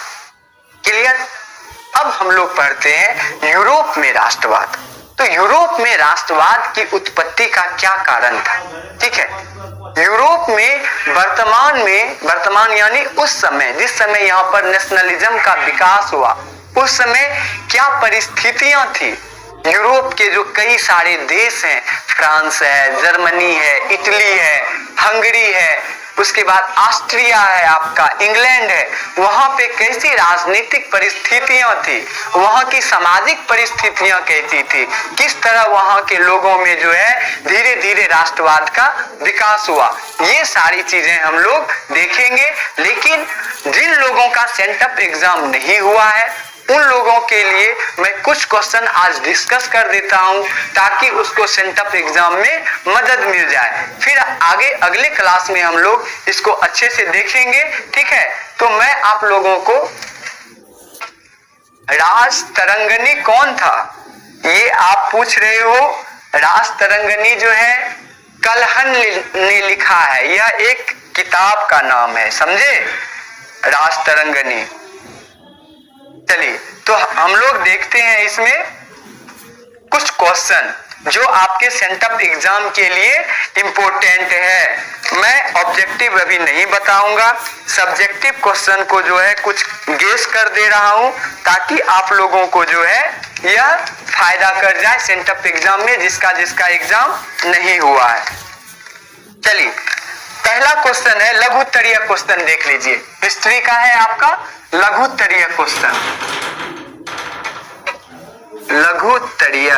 [SPEAKER 1] क्लियर? अब हम लोग पढ़ते हैं यूरोप में राष्ट्रवाद। तो यूरोप में राष्ट्रवाद की उत्पत्ति का क्या कारण था? ठीक है, यूरोप में वर्तमान यानी उस समय, जिस समय यहाँ पर नेशनलिज्म का विकास हुआ, उस समय क्या परिस्थितियां थी। यूरोप के जो कई सारे देश हैं, फ्रांस है, जर्मनी है, इटली है, हंगरी है, उसके बाद ऑस्ट्रिया है, आपका इंग्लैंड है, वहां पे कैसी राजनीतिक परिस्थितियां थी, वहां की सामाजिक परिस्थितियां कैसी थी, किस तरह वहां के लोगों में जो है धीरे धीरे राष्ट्रवाद का विकास हुआ, ये सारी चीजें हम लोग देखेंगे। लेकिन जिन लोगों का सेंटअप एग्जाम नहीं हुआ है उन लोगों के लिए मैं कुछ क्वेश्चन आज डिस्कस कर देता हूं ताकि उसको सेंटअप एग्जाम में मदद मिल जाए। फिर आगे अगले क्लास में हम लोग इसको अच्छे से देखेंगे। ठीक है, तो मैं आप लोगों को राज तरंगनी कौन था ये आप पूछ रहे हो। राज तरंगनी जो है कलहन ने लिखा है, यह एक किताब का नाम है, समझे, राज तरंगनी। चलिए, तो हम लोग देखते हैं इसमें कुछ क्वेश्चन जो आपके सेंटअप एग्जाम के लिए इंपॉर्टेंट है। मैं ऑब्जेक्टिव अभी नहीं बताऊंगा, सब्जेक्टिव क्वेश्चन को जो है कुछ गेस कर दे रहा हूं ताकि आप लोगों को जो है यह फायदा कर जाए सेंटअप एग्जाम में जिसका एग्जाम नहीं हुआ है। चलिए, पहला क्वेश्चन है लघुत्तरीय क्वेश्चन, देख लीजिए। हिस्ट्री का है आपका लघुत्तरीय क्वेश्चन। लघुत्तरीय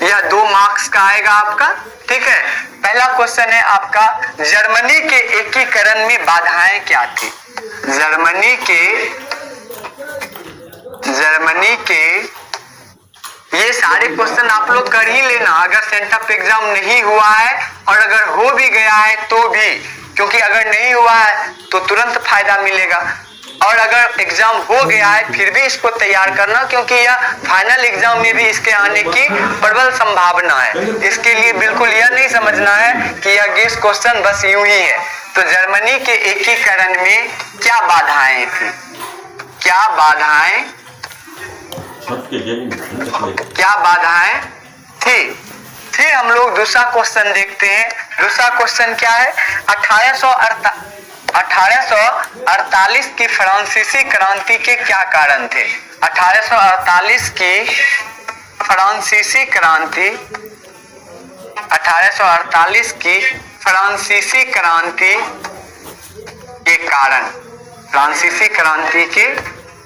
[SPEAKER 1] यह 2 मार्क्स का आएगा आपका, ठीक है। पहला क्वेश्चन है आपका, जर्मनी के एकीकरण में बाधाएं क्या थी? जर्मनी के ये सारे क्वेश्चन आप लोग कर ही लेना अगर सेंटअप एग्जाम नहीं हुआ है, और अगर हो भी गया है तो भी, क्योंकि अगर नहीं हुआ है तो तुरंत फायदा मिलेगा, और अगर एग्जाम हो गया है फिर भी इसको तैयार करना, क्योंकि यह फाइनल एग्जाम में भी इसके आने की प्रबल संभावना है। इसके लिए बिल्कुल यह नहीं समझना है कि यह गेस क्वेश्चन बस यूं ही है। तो जर्मनी के एकीकरण में क्या बाधाएं थी? क्या बाधाएं थी? फिर हम लोग दूसरा क्वेश्चन देखते हैं। दूसरा क्वेश्चन क्या है? 1848 की फ्रांसीसी क्रांति के क्या कारण थे? 1848 की फ्रांसीसी क्रांति के कारण, फ्रांसीसी क्रांति के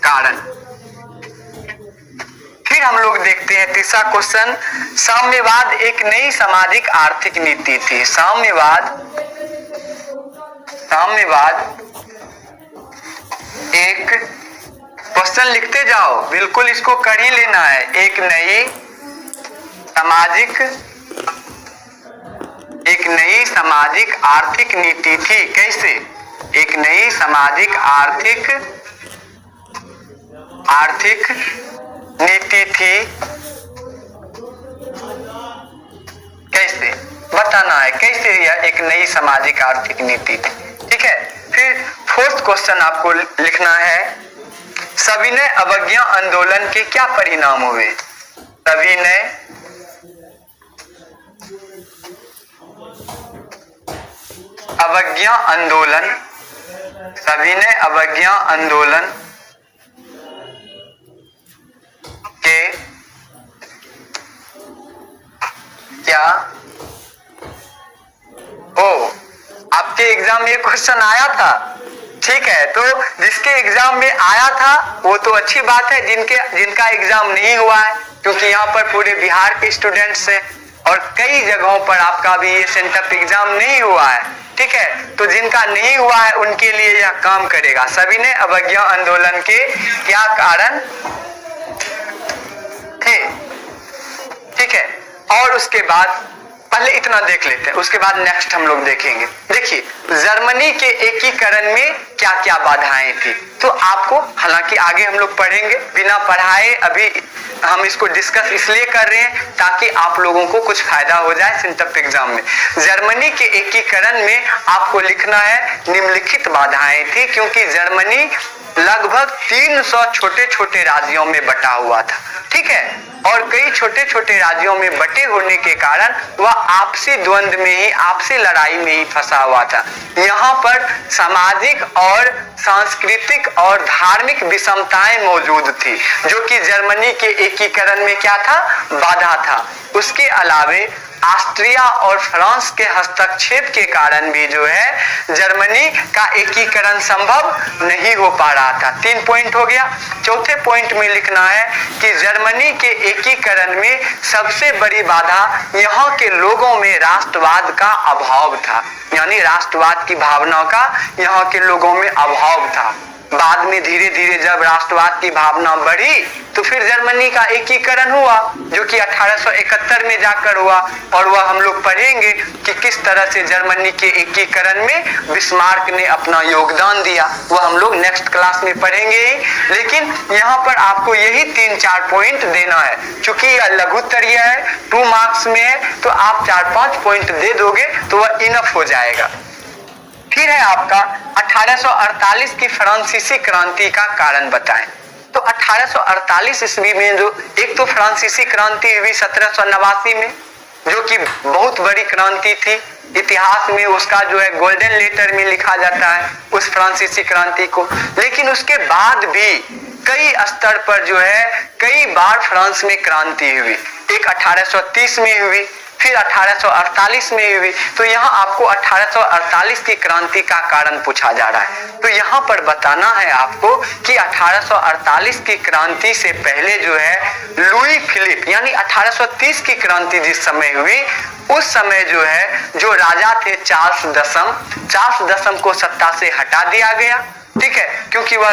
[SPEAKER 1] कारण। फिर हम लोग देखते हैं तीसरा क्वेश्चन, साम्यवाद एक नई सामाजिक आर्थिक नीति थी। साम्यवाद एक, क्वेश्चन लिखते जाओ, बिल्कुल इसको कर ही लेना है। एक नई सामाजिक आर्थिक नीति थी। कैसे? एक नई सामाजिक आर्थिक नीति थी। कैसे बताना है, कैसे यह एक नई सामाजिक आर्थिक नीति थी, ठीक है। फिर फोर्थ क्वेश्चन आपको लिखना है, सविनय अवज्ञा आंदोलन के क्या परिणाम हुए? सविनय अवज्ञा आंदोलन के क्या हो? आपके एग्जाम में ये क्वेश्चन आया था, ठीक है। तो जिसके एग्जाम में आया था वो तो अच्छी बात है, जिनका एग्जाम नहीं हुआ है, क्योंकि यहाँ पर पूरे बिहार के स्टूडेंट्स हैं और कई जगहों पर आपका भी ये सेंटअप एग्जाम नहीं हुआ है, ठीक है। तो जिनका नहीं हुआ है उनके लिए यह काम करेगा। सविनय अवज्ञा आंदोलन के क्या कारण थे, ठीक है। और उसके बाद पहले इतना देख लेते हैं, उसके बाद नेक्स्ट हम लोग देखेंगे। देखिए, जर्मनी के एकीकरण में क्या क्या बाधाएं थी, तो आपको, हालांकि आगे हम लोग पढ़ेंगे, बिना पढ़ाए अभी हम इसको डिस्कस इसलिए कर रहे हैं ताकि आप लोगों को कुछ फायदा हो जाए सेंटअप एग्जाम में। जर्मनी के एकीकरण में आपको लिखना है निम्नलिखित बाधाएं थी, क्योंकि जर्मनी लगभग 300 छोटे छोटे राज्यों में बटा हुआ था, ठीक है। और कई छोटे छोटे राज्यों में बटे होने के कारण वह आपसी द्वंद में ही, आपसी लड़ाई में ही फंसा हुआ था। यहाँ पर सामाजिक और सांस्कृतिक और धार्मिक विषमताएं मौजूद थी, जो कि जर्मनी के एकीकरण में क्या था? बाधा था। उसके अलावे ऑस्ट्रिया और फ्रांस के हस्तक्षेप के कारण भी जो है जर्मनी का एकीकरण संभव नहीं हो पा रहा था। 3 पॉइंट हो गया। चौथे पॉइंट में लिखना है कि जर्मनी के एकीकरण में सबसे बड़ी बाधा यहाँ के लोगों में राष्ट्रवाद का अभाव था, यानी राष्ट्रवाद की भावना का यहाँ के लोगों में अभाव था। बाद में धीरे धीरे जब राष्ट्रवाद की भावना बढ़ी तो फिर जर्मनी का एकीकरण हुआ, जो कि 1871 में जाकर हुआ, और वह हम लोग पढ़ेंगे कि किस तरह से जर्मनी के एकीकरण में बिस्मार्क ने अपना योगदान दिया। वह हम लोग नेक्स्ट क्लास में पढ़ेंगे ही, लेकिन यहाँ पर आपको यही 3-4 पॉइंट देना है। चूंकि यह लघुत्तरीय है, 2 मार्क्स में है, तो आप 4-5 पॉइंट दे दोगे तो वह इनफ हो जाएगा। फिर है आपका 1848 की फ्रांसीसी क्रांति का कारण बताएं। तो 1848 ईस्वी में जो एक तो फ्रांसीसी क्रांति हुई 1789 में, जो कि बहुत बड़ी क्रांति थी, इतिहास में उसका जो है गोल्डन लेटर में लिखा जाता है उस फ्रांसीसी क्रांति को। लेकिन उसके बाद भी कई स्तर पर जो है कई बार फ्रांस में क्रांति हुई। एक 1830 में हुई, फिर 1848 में हुई। तो यहाँ आपको 1848 की क्रांति का कारण पूछा जा रहा है। तो यहाँ पर बताना है आपको कि 1848 की क्रांति से पहले जो है लुई फिलिप, यानी 1830 की क्रांति जिस समय हुई उस समय जो है जो राजा थे चार्ल्स दशम को सत्ता से हटा दिया गया। ठीक है, क्योंकि वह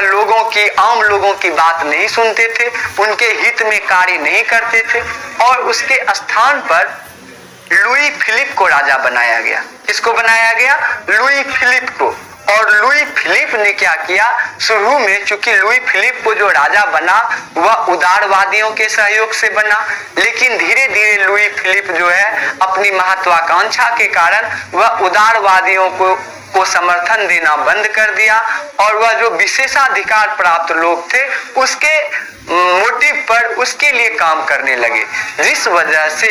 [SPEAKER 1] आम लोगों की बात नहीं सुनते थे, उनके हित में कार्य नहीं करते थे, और उसके स्थान पर लुई फिलिप को राजा बनाया गया। किसको बनाया गया? लुई फिलिप को। और लुई फिलिप ने क्या किया, शुरू में चूंकि लुई फिलिप को जो राजा बना वह उदारवादियों के सहयोग से बना, लेकिन धीरे धीरे लुई फिलिप जो है अपनी महत्वाकांक्षा के कारण वह उदारवादियों को समर्थन देना बंद कर दिया, और वह जो विशेषाधिकार प्राप्त लोग थे उसके मोटिव पर उसके लिए काम करने लगे, जिस वजह से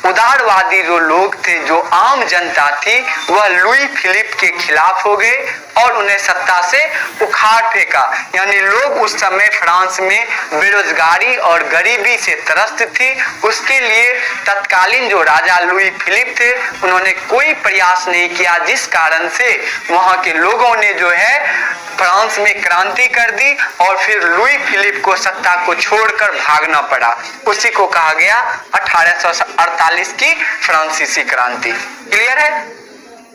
[SPEAKER 1] उदारवादी जो लोग थे, जो आम जनता थी, वह लुई फिलिप के खिलाफ हो गए और उन्हें सत्ता से उखाड़ फेंका। यानी लोग उस समय फ्रांस में बेरोजगारी और गरीबी से त्रस्त थी। उसके लिए तत्कालीन जो राजा लुई फिलिप थे उन्होंने कोई प्रयास नहीं किया, जिस कारण से वहां के लोगों ने जो है फ्रांस में क्रांति कर दी और फिर लुई फिलिप को सत्ता को छोड़कर भागना पड़ा। उसी को कहा गया 1848 की फ्रांसीसी क्रांति। क्लियर है?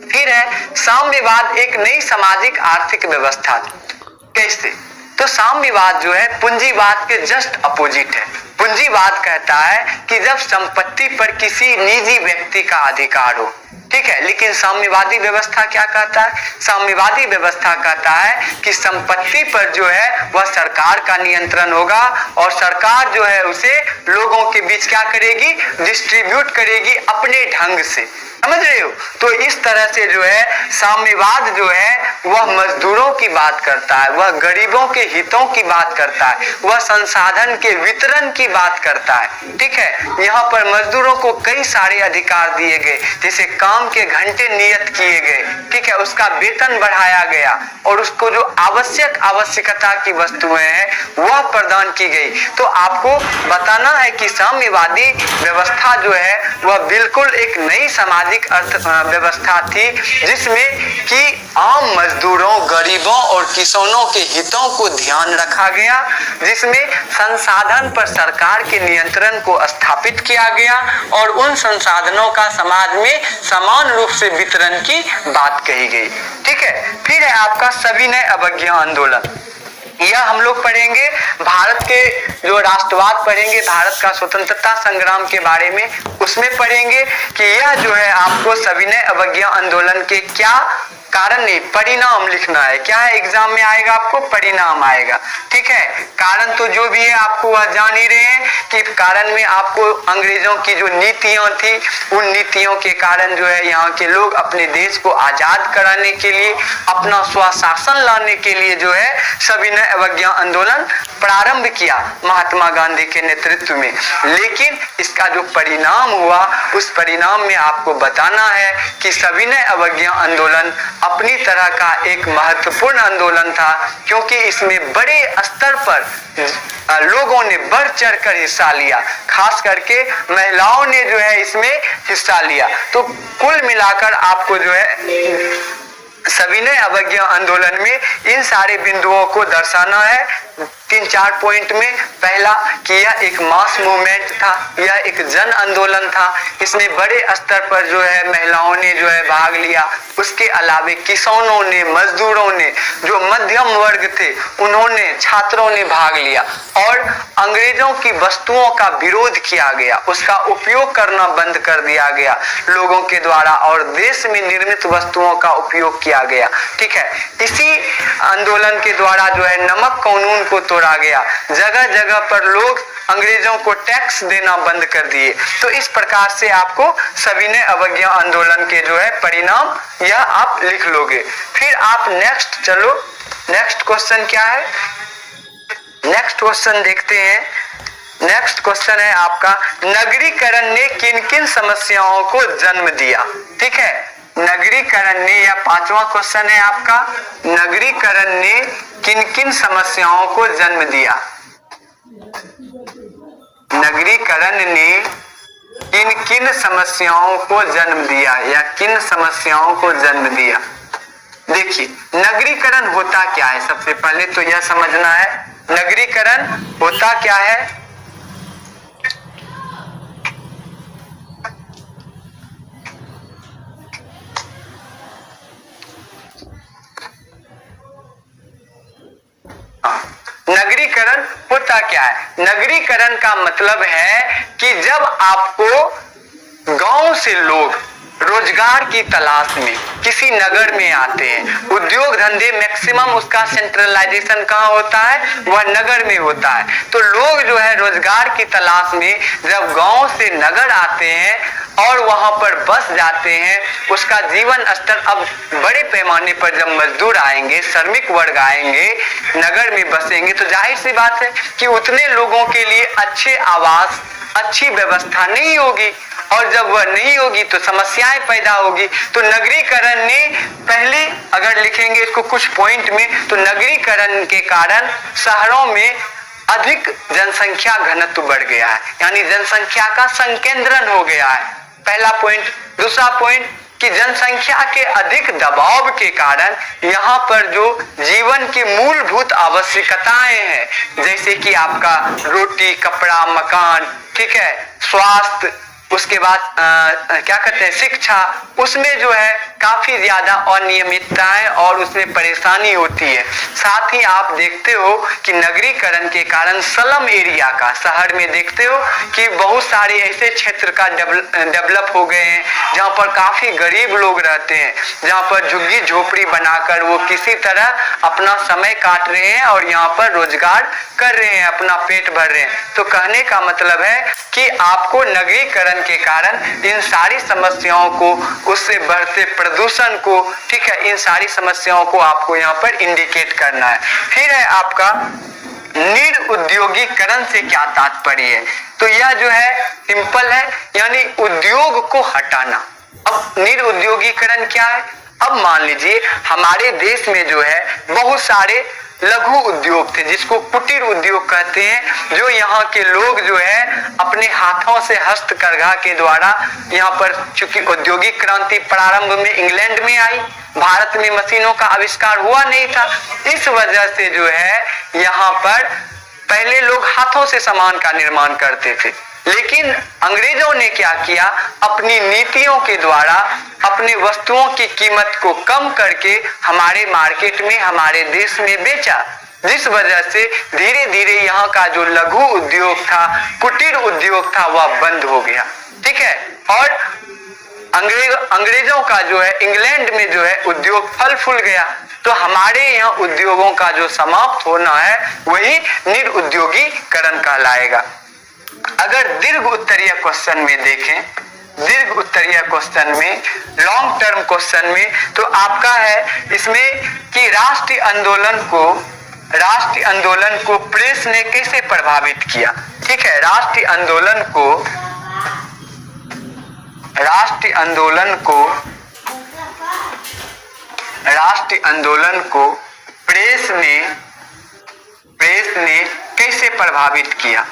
[SPEAKER 1] फिर है साम्यवाद, एक नई सामाजिक आर्थिक व्यवस्था। कैसे? तो साम्यवाद जो है पूंजीवाद के जस्ट अपोजिट है। पूंजीवाद कहता है कि जब संपत्ति पर किसी निजी व्यक्ति का अधिकार हो, ठीक है, लेकिन साम्यवादी व्यवस्था क्या कहता है? साम्यवादी व्यवस्था कहता है कि संपत्ति पर जो है वह सरकार का नियंत्रण होगा और सरकार जो है उसे लोगों के बीच क्या करेगी? डिस्ट्रीब्यूट करेगी अपने ढंग से। समझ रहे हो? तो इस तरह से जो है साम्यवाद जो है वह मजदूरों की बात करता है, वह गरीबों के हितों की बात करता है, वह संसाधन के वितरण की बात करता है। ठीक है, यहाँ पर मजदूरों को कई सारे अधिकार दिए गए, जैसे काम के घंटे नियत किए गए, ठीक है, उसका वेतन बढ़ाया गया और उसको जो आवश्यकता की वस्तुएं हैं वह प्रदान की गई। तो आपको बताना है कि साम्यवादी व्यवस्था जो है वह बिल्कुल एक नई सामाजिक अर्थ व्यवस्था थी, जिसमें कि आम मजदूरों, गरीबों और किसानों के हितों को ध्यान रखा गया, जिसमें संसाधन पर सरकार के नियंत्रण को स्थापित किया गया और उन संसाधनों का समाज में समान रूप से वितरण की बात कही गई। ठीक है, फिर है आपका सविनय अवज्ञा आंदोलन। यह हम लोग पढ़ेंगे, भारत के जो राष्ट्रवाद पढ़ेंगे, भारत का स्वतंत्रता संग्राम के बारे में, उसमें पढ़ेंगे कि यह जो है आपको सविनय अवज्ञा आंदोलन के क्या कारण नहीं, परिणाम लिखना है। क्या है? एग्जाम में आएगा आपको परिणाम आएगा। ठीक है, कारण तो जो भी है आपको वह जान ही रहे हैं कि कारण में आपको अंग्रेजों की जो नीतियां थी उन नीतियों के कारण जो है यहाँ के लोग अपने देश को आजाद कराने के लिए, अपना स्वशासन लाने के लिए जो है सविनय अवज्ञा आंदोलन प्रारंभ किया महात्मा गांधी के नेतृत्व में। लेकिन इसका जो परिणाम हुआ उस परिणाम में आपको बताना है कि सविनय अवज्ञा आंदोलन अपनी तरह का एक महत्वपूर्ण आंदोलन था, क्योंकि इसमें बड़े स्तर पर लोगों ने बढ़ चढ़कर हिस्सा लिया, खास करके महिलाओं ने जो है इसमें हिस्सा लिया। तो कुल मिलाकर आपको जो है सविनय अवज्ञा आंदोलन में इन सारे बिंदुओं को दर्शाना है 3-4 पॉइंट में। पहला कि यह एक मास मूवमेंट था, यह एक जन आंदोलन था, इसमें बड़े स्तर पर जो है महिलाओं ने जो है भाग लिया। उसके अलावे किसानों ने, मजदूरों ने, जो मध्यम वर्ग थे उन्होंने, छात्रों ने भाग लिया और अंग्रेजों की वस्तुओं का विरोध किया गया, उसका उपयोग करना बंद कर दिया गया लोगों के द्वारा और देश में निर्मित वस्तुओं का उपयोग किया गया। ठीक है, इसी आंदोलन के द्वारा जो है नमक कानून को तोड़ा गया, जगह जगह पर लोग अंग्रेजों को टैक्स देना बंद कर दिए। तो इस प्रकार से आपको सविनय अवज्ञा आंदोलन के जो है परिणाम यह आप लिख लोगे। फिर आप नेक्स्ट चलो, नेक्स्ट क्वेश्चन क्या है? नेक्स्ट क्वेश्चन देखते हैं। नेक्स्ट क्वेश्चन है आपका, नगरीकरण ने किन किन समस्याओं को जन्म दिया? ठीक है, नगरीकरण ने, या पांचवा क्वेश्चन है आपका, नगरीकरण ने किन किन समस्याओं को जन्म दिया? नगरीकरण ने किन किन समस्याओं को जन्म दिया, या किन समस्याओं को जन्म दिया? देखिए, नगरीकरण होता क्या है? सबसे पहले तो यह समझना है नगरीकरण होता क्या है। नगरीकरण होता क्या है? नगरीकरण का मतलब है कि जब आपको गांव से लोग रोजगार की तलाश में किसी नगर में आते हैं, उद्योग धंधे मैक्सिमम उसका सेंट्रलाइजेशन कहाँ होता है? वह नगर में होता है। तो लोग जो है रोजगार की तलाश में जब गांव से नगर आते हैं और वहां पर बस जाते हैं, उसका जीवन स्तर अब बड़े पैमाने पर जब मजदूर आएंगे, श्रमिक वर्ग आएंगे, नगर में बसेंगे, तो जाहिर सी बात है कि उतने लोगों के लिए अच्छे आवास, अच्छी व्यवस्था नहीं होगी, और जब वह नहीं होगी तो समस्याएं पैदा होगी। तो नगरीकरण ने पहले, अगर लिखेंगे इसको कुछ पॉइंट में, तो नगरीकरण के कारण शहरों में अधिक जनसंख्या घनत्व बढ़ गया है, यानी जनसंख्या का संकेंद्रण हो गया है, पहला पॉइंट। दूसरा पॉइंट कि जनसंख्या के अधिक दबाव के कारण यहाँ पर जो जीवन की मूलभूत आवश्यकताएं हैं, जैसे कि आपका रोटी, कपड़ा, मकान, ठीक है, स्वास्थ्य, उसके बाद क्या कहते हैं, शिक्षा, उसमें जो है काफी ज्यादा अनियमितताएं और उसमें परेशानी होती है। साथ ही आप देखते हो कि नगरीकरण के कारण स्लम एरिया का, शहर में देखते हो कि बहुत सारे ऐसे क्षेत्र का डेवलप हो गए हैं जहां पर काफी गरीब लोग रहते हैं, जहां पर झुग्गी झोपड़ी बनाकर वो किसी तरह अपना समय काट रहे हैं और यहाँ पर रोजगार कर रहे हैं, अपना पेट भर रहे हैं। तो कहने का मतलब है कि आपको नगरीकरण के कारण इन सारी समस्याओं को, उससे बढ़ते प्रदूषण को, ठीक है, इन सारी समस्याओं को आपको यहाँ पर इंडिकेट करना है। फिर है आपका निरुद्योगीकरण से क्या तात्पर्य है? तो यह जो है सिंपल है, यानी उद्योग को हटाना। अब निरुद्योगीकरण क्या है? अब मान लीजिए हमारे देश में जो है बहुत सारे लघु उद्योग थे, जिसको कुटीर उद्योग कहते हैं, जो यहाँ के लोग जो है अपने हाथों से हस्तकरघा के द्वारा, यहाँ पर चूंकि औद्योगिक क्रांति प्रारंभ में इंग्लैंड में आई, भारत में मशीनों का आविष्कार हुआ नहीं था, इस वजह से जो है यहाँ पर पहले लोग हाथों से सामान का निर्माण करते थे। लेकिन अंग्रेजों ने क्या किया? अपनी नीतियों के द्वारा अपने वस्तुओं की कीमत को कम करके हमारे मार्केट में, हमारे देश में बेचा, जिस वजह से धीरे धीरे यहाँ का जो लघु उद्योग था, कुटीर उद्योग था, वह बंद हो गया, ठीक है। और अंग्रेजों का जो है इंग्लैंड में जो है उद्योग फल फूल गया। तो हमारे यहाँ उद्योगों का जो समाप्त होना है वही निरुद्योगीकरण कहलाएगा। अगर दीर्घ उत्तरीय क्वेश्चन में देखें, दीर्घ उत्तरीय क्वेश्चन में, लॉन्ग टर्म क्वेश्चन में, तो आपका है इसमें कि राष्ट्रीय आंदोलन को प्रेस ने कैसे प्रभावित किया, ठीक है। राष्ट्रीय आंदोलन को प्रेस ने कैसे प्रभावित किया?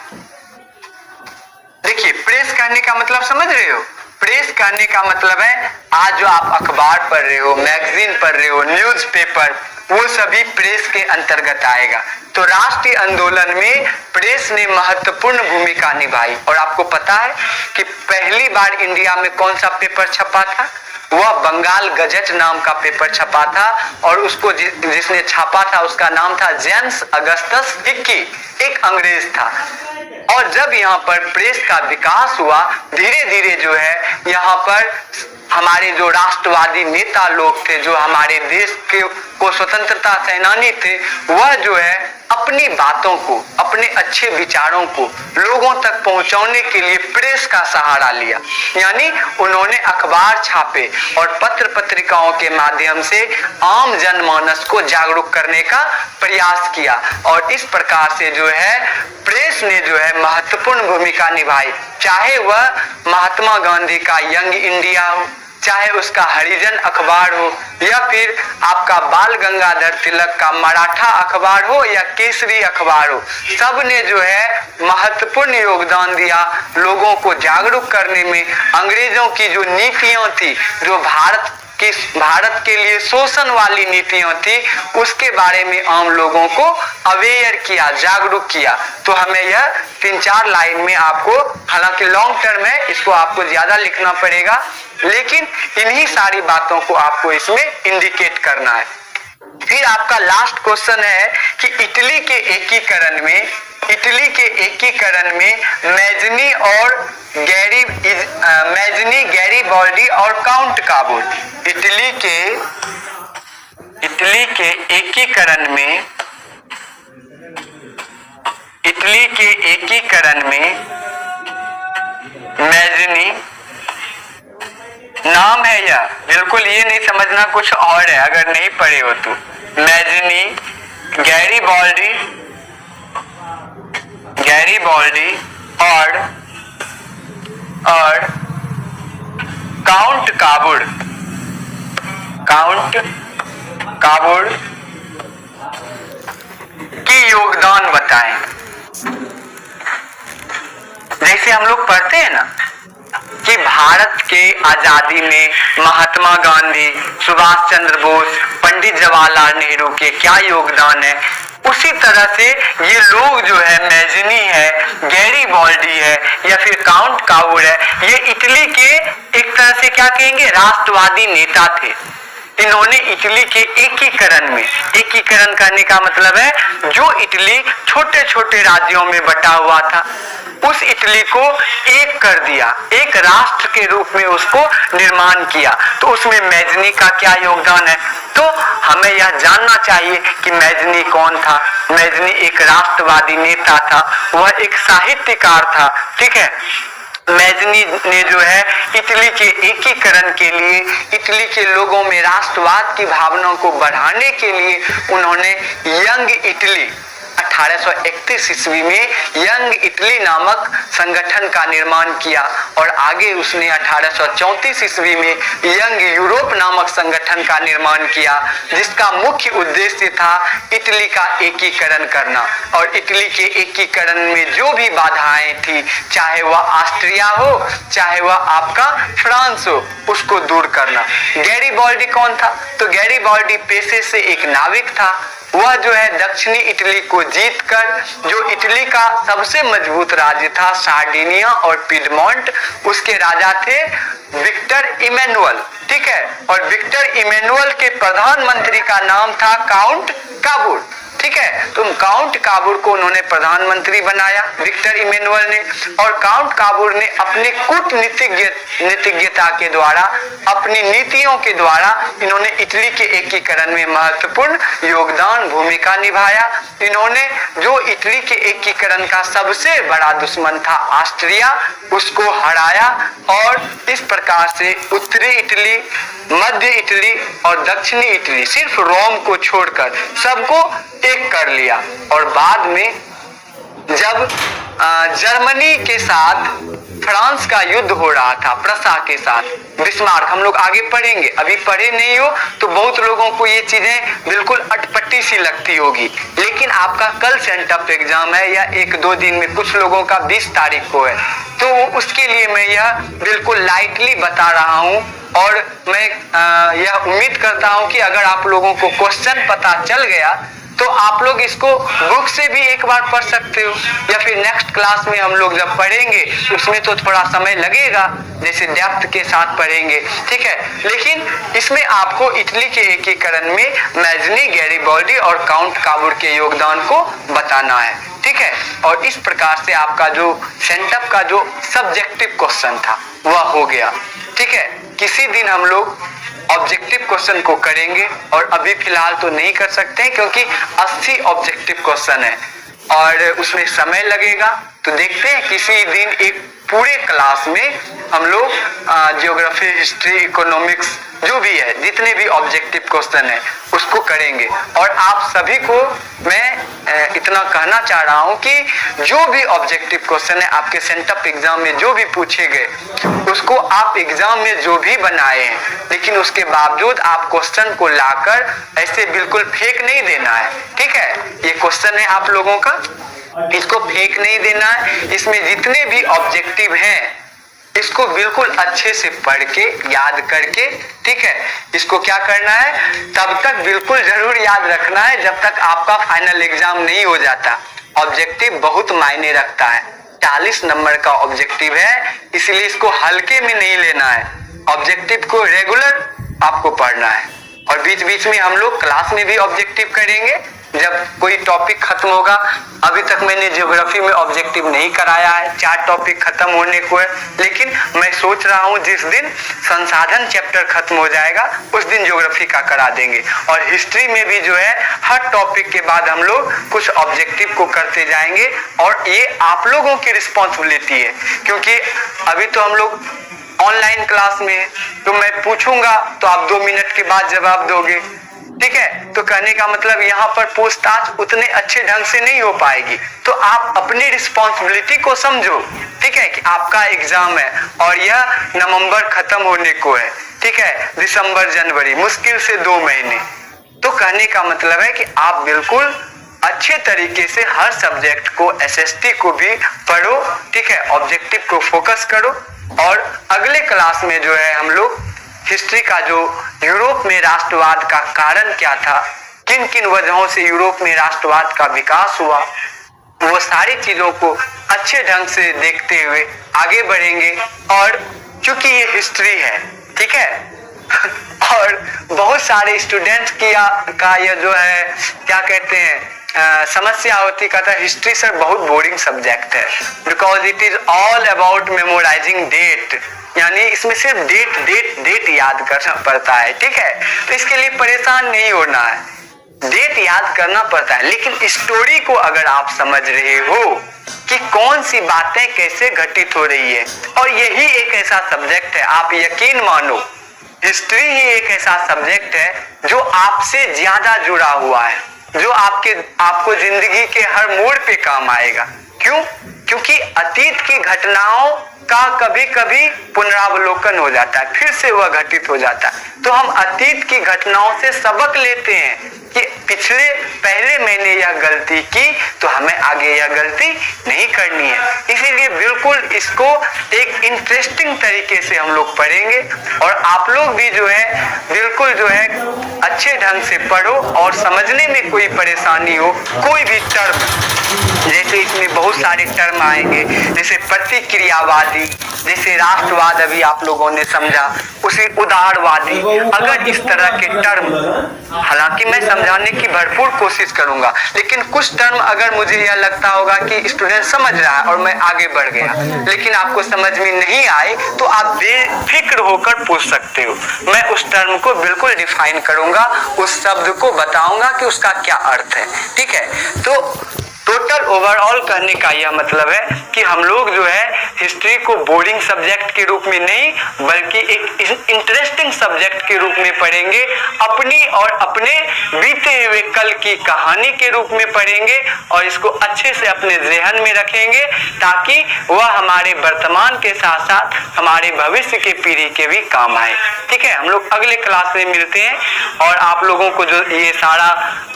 [SPEAKER 1] देखिए, प्रेस करने का मतलब समझ रहे हो? प्रेस करने का मतलब है आज जो आप अखबार पढ़ रहे हो, मैगजीन पढ़ रहे हो, न्यूज़पेपर, वो सभी प्रेस के अंतर्गत आएगा। तो राष्ट्रीय आंदोलन में प्रेस ने महत्वपूर्ण भूमिका निभाई। और आपको पता है कि पहली बार इंडिया में कौन सा पेपर छपा था? वह बंगाल गजट नाम का पेपर छपा था, और उसको जिसने छापा था उसका नाम था जेम्स अगस्टस हिक्की, एक अंग्रेज था। और जब यहाँ पर प्रेस का विकास हुआ, धीरे धीरे जो है यहाँ पर हमारे जो राष्ट्रवादी नेता लोग थे, जो हमारे देश के को स्वतंत्रता सेनानी थे, वह जो है अपनी बातों को, अपने अच्छे विचारों को लोगों तक पहुंचाने के लिए प्रेस का सहारा लिया। यानी उन्होंने अखबार छापे और पत्र पत्रिकाओं के माध्यम से आम जनमानस को जागरूक करने का प्रयास किया। और इस प्रकार से जो है प्रेस ने जो है महत्वपूर्ण भूमिका निभाई, चाहे वह महात्मा गांधी का यंग इंडिया हो, चाहे उसका हरिजन अखबार हो या फिर आपका बाल गंगाधर तिलक का मराठा अखबार हो या केसरी अखबार हो, सब ने जो है महत्वपूर्ण योगदान दिया लोगों को जागरूक करने में। अंग्रेजों की जो नीतियां थी, जो भारत के लिए शोषण वाली नीतियां थी, उसके बारे में आम लोगों को अवेयर किया, जागरूक किया। तो हमें यह 3-4 लाइन में आपको, हालांकि लॉन्ग टर्म है, इसको आपको ज्यादा लिखना पड़ेगा, लेकिन इन्हीं सारी बातों को आपको इसमें इंडिकेट करना है। फिर आपका लास्ट क्वेश्चन है कि इटली के एकीकरण में मैजनी, गैरीबाल्डी और काउंट काबूल। इटली के एकीकरण में मैजनी नाम है यह, बिल्कुल ये नहीं समझना कुछ और है अगर नहीं पढ़े हो तो। मैजनी, गैरीबाल्डी और काउंट काबुड़ की योगदान बताएं। जैसे हम लोग पढ़ते हैं ना कि भारत के आजादी में महात्मा गांधी, सुभाष चंद्र बोस, पंडित जवाहरलाल नेहरू के क्या योगदान है, उसी तरह से ये लोग जो है, मैजनी है, गैरीबाल्डी है या फिर काउंट काबुड़ है, ये इटली के एक तरह से क्या कहेंगे, राष्ट्रवादी नेता थे। इन्होंने इटली के एकीकरण करने का मतलब है जो इटली छोटे छोटे राज्यों में बटा हुआ था, उस इटली को एक कर दिया, एक राष्ट्र के रूप में उसको निर्माण किया। तो उसमें मैजनी का क्या योगदान है, तो हमें यह जानना चाहिए कि मैजनी कौन था। मैजनी एक राष्ट्रवादी नेता था, वह एक साहित्यकार था, ठीक है। मैजनी ने जो है इटली के एकीकरण के लिए, इटली के लोगों में राष्ट्रवाद की भावनाओं को बढ़ाने के लिए उन्होंने यंग इटली 1831 ईस्वी में यंग इटली नामक संगठन का निर्माण किया और आगे उसने 1834 ईस्वी में यंग यूरोप नामक संगठन का निर्माण किया, जिसका मुख्य उद्देश्य था इटली का एकीकरण करना। और इटली के एकीकरण में जो भी बाधाएं थी, चाहे वह ऑस्ट्रिया हो, चाहे वह आपका फ्रांस हो, उसको दूर करना। गैरीबाल्डी कौन था, तो गैरीबाल्डी पेशे से एक नाविक था। वह जो है दक्षिणी इटली को जीतकर, जो इटली का सबसे मजबूत राज्य था सार्डिनिया और पिडमोंट, उसके राजा थे विक्टर इमैनुअल, ठीक है। और विक्टर इमैनुअल के प्रधानमंत्री का नाम था काउंट काबुड़, ठीक है। तो काउंट काबुड़ को उन्होंने प्रधानमंत्री बनाया विक्टर इमैनुअल ने, और काउंट काबुड़ ने अपने कूटनीतिज्ञता के द्वारा, अपनी नीतियों के द्वारा इन्होंने इटली के एकीकरण में महत्वपूर्ण योगदान, भूमिका निभाया। इन्होंने जो इटली के एकीकरण का सबसे बड़ा दुश्मन था ऑस्ट्रिया, उसको हराया और इस प्रकार से उत्तरी इटली, मध्य इटली और दक्षिणी इटली, सिर्फ रोम को छोड़कर सबको एक कर लिया। और बाद में जब जर्मनी के साथ फ्रांस का युद्ध हो रहा था, प्रसा के साथ, बिस्मार्क, हम लोग आगे पढ़ेंगे, अभी पढ़े नहीं हो तो बहुत लोगों को ये चीजें बिल्कुल अटपटी सी लगती होगी, लेकिन आपका कल सेंटअप एग्जाम है या 1-2 दिन में, कुछ लोगों का 20 तारीख को है, तो उसके लिए मैं यह बिल्कुल लाइटली बता रहा हूँ। और मैं यह उम्मीद करता हूँ कि अगर आप लोगों को क्वेश्चन पता चल गया तो आप लोग इसको बुक से भी एक बार पढ़ सकते हो, या फिर नेक्स्ट क्लास में हम लोग जब पढ़ेंगे उसमें तो थोड़ा समय लगेगा, जैसे डेप्थ के साथ पढ़ेंगे, ठीक है। लेकिन इसमें आपको इटली के एकीकरण में मैजनी, गैरीबाल्डी और काउंट काबुड़ के योगदान को बताना है, ठीक है। और इस प्रकार से आपका जो सेंटअप का जो सब्जेक्टिव क्वेश्चन था वह हो गया, ठीक है। किसी दिन हम लोग ऑब्जेक्टिव क्वेश्चन को करेंगे, और अभी फिलहाल तो नहीं कर सकते हैं क्योंकि 80 ऑब्जेक्टिव क्वेश्चन है और उसमें समय लगेगा। तो देखते हैं किसी दिन एक पूरे क्लास में हम लोग ज्योग्राफी, हिस्ट्री, इकोनॉमिक्स, जो भी है, जितने भी ऑब्जेक्टिव क्वेश्चन है उसको करेंगे। और आप सभी को मैं इतना कहना चाह रहा हूं कि जो भी ऑब्जेक्टिव क्वेश्चन है आपके सेंटअप एग्जाम में जो भी पूछे गए उसको आप एग्जाम में जो भी बनाए हैं, लेकिन उसके बावजूद आप क्वेश्चन को लाकर ऐसे बिल्कुल फेंक नहीं देना है। ठीक है, ये क्वेश्चन है आप लोगों का, इसको फेंक नहीं देना है। इसमें जितने भी ऑब्जेक्टिव हैं इसको बिल्कुल अच्छे से पढ़ के याद करके, ठीक है, इसको क्या करना है, तब तक बिल्कुल जरूर याद रखना है जब तक आपका फाइनल एग्जाम नहीं हो जाता। ऑब्जेक्टिव बहुत मायने रखता है, 40 नंबर का ऑब्जेक्टिव है, इसलिए इसको हल्के में नहीं लेना है। ऑब्जेक्टिव को रेगुलर आपको पढ़ना है और बीच बीच में हम लोग क्लास में भी ऑब्जेक्टिव करेंगे जब कोई टॉपिक खत्म होगा। अभी तक मैंने ज्योग्राफी में ऑब्जेक्टिव नहीं कराया है, 4 टॉपिक खत्म होने को है, लेकिन मैं सोच रहा हूं जिस दिन संसाधन चैप्टर खत्म हो जाएगा उस दिन ज्योग्राफी का करा देंगे। और हिस्ट्री में भी जो है हर टॉपिक के बाद हम लोग कुछ ऑब्जेक्टिव को करते जाएंगे और ये आप लोगों की रिस्पॉन्सिबिलिटी है, क्योंकि अभी तो हम लोग ऑनलाइन क्लास में, तो मैं पूछूंगा तो आप 2 मिनट के बाद जवाब दोगे। ठीक है, तो कहने का मतलब यहाँ पर पूछताछ उतने अच्छे ढंग से नहीं हो पाएगी। तो आप अपनी रिस्पॉन्सिबिलिटी को समझो, ठीक है, कि आपका एग्जाम है और यह नवंबर खत्म होने को है, ठीक है, दिसंबर जनवरी मुश्किल से 2 महीने। तो कहने का मतलब है कि आप बिल्कुल अच्छे तरीके से हर सब्जेक्ट को, एसएसटी को भी पढ़ो, ठीक है, ऑब्जेक्टिव को फोकस करो। और अगले क्लास में जो है हम लोग हिस्ट्री का जो यूरोप में राष्ट्रवाद का कारण क्या था, किन किन वजहों से यूरोप में राष्ट्रवाद का विकास हुआ, वो सारी चीजों को अच्छे ढंग से देखते हुए आगे बढ़ेंगे। और क्योंकि ये हिस्ट्री है, ठीक है, और बहुत सारे स्टूडेंट्स का ये जो है क्या कहते हैं समस्या होती, कहता है हिस्ट्री सर बहुत बोरिंग सब्जेक्ट है, because it is all about memorising date, यानी इसमें सिर्फ डेट याद करना पड़ता है। ठीक है, तो इसके लिए परेशान नहीं होना है, डेट याद करना पड़ता है, लेकिन स्टोरी को अगर आप समझ रहे हो कि कौन सी बातें कैसे घटित हो रही है, और यही एक ऐसा सब्जेक्ट है, आप यकीन मानो हिस्ट्री ही एक ऐसा सब्जेक्ट है जो आपसे ज्यादा जुड़ा हुआ है, जो आपको जिंदगी के हर मोड़ पे काम आएगा। क्यों? क्योंकि अतीत की घटनाओं का कभी कभी पुनरावलोकन हो जाता है, फिर से वह घटित हो जाता है। तो हम अतीत की घटनाओं से सबक लेते हैं कि पहले मैंने यह गलती की तो हमें आगे यह गलती नहीं करनी है। इसीलिए बिल्कुल इसको एक इंटरेस्टिंग तरीके से हम लोग पढ़ेंगे और आप लोग भी जो है बिल्कुल जो है अच्छे ढंग से पढ़ो और समझने में कोई परेशानी हो, कोई भी टर्म, जैसे इसमें बहुत सारे टर्म आएंगे, जैसे प्रतिक्रियावादी, जैसे राष्ट्रवाद अभी आप लोगों ने समझा, उसी उदारवादी, अगर इस तरह के टर्म, हालांकि मैं समझाने की भरपूर कोशिश करूंगा, लेकिन कुछ टर्म अगर मुझे यह लगता होगा कि स्टूडेंट समझ रहा है और मैं आगे बढ़ गया, लेकिन आपको समझ में नहीं आए, तो आप बेफिक्र होकर पूछ सकते हो। मैं उस टर्म को बिल्कुल डिफाइन करूंगा, उस शब्द को बताऊंगा कि उसका क्या अर्थ है। ठीक है, तो टोटल ओवरऑल कहने का यह मतलब है कि हम लोग जो है हिस्ट्री को बोरिंग सब्जेक्ट के रूप में नहीं, बल्कि एक इंटरेस्टिंग सब्जेक्ट के रूप में पढ़ेंगे, अपनी और अपने बीते हुए कल की कहानी के रूप में पढ़ेंगे और इसको अच्छे से अपने ज़हन में रखेंगे ताकि वह हमारे वर्तमान के साथ साथ हमारे भविष्य के पीढ़ी के भी काम आए। ठीक है, हम लोग अगले क्लास में मिलते हैं और आप लोगों को जो ये सारा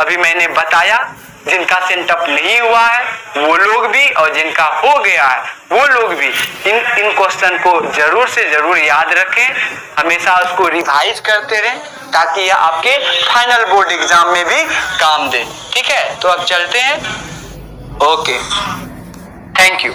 [SPEAKER 1] अभी मैंने बताया, जिनका सेंटअप नहीं हुआ है वो लोग भी और जिनका हो गया है वो लोग भी इन क्वेश्चन को जरूर से जरूर याद रखें, हमेशा उसको रिवाइज करते रहें ताकि यह आपके फाइनल बोर्ड एग्जाम में भी काम दे। ठीक है, तो अब चलते हैं। Okay, thank you.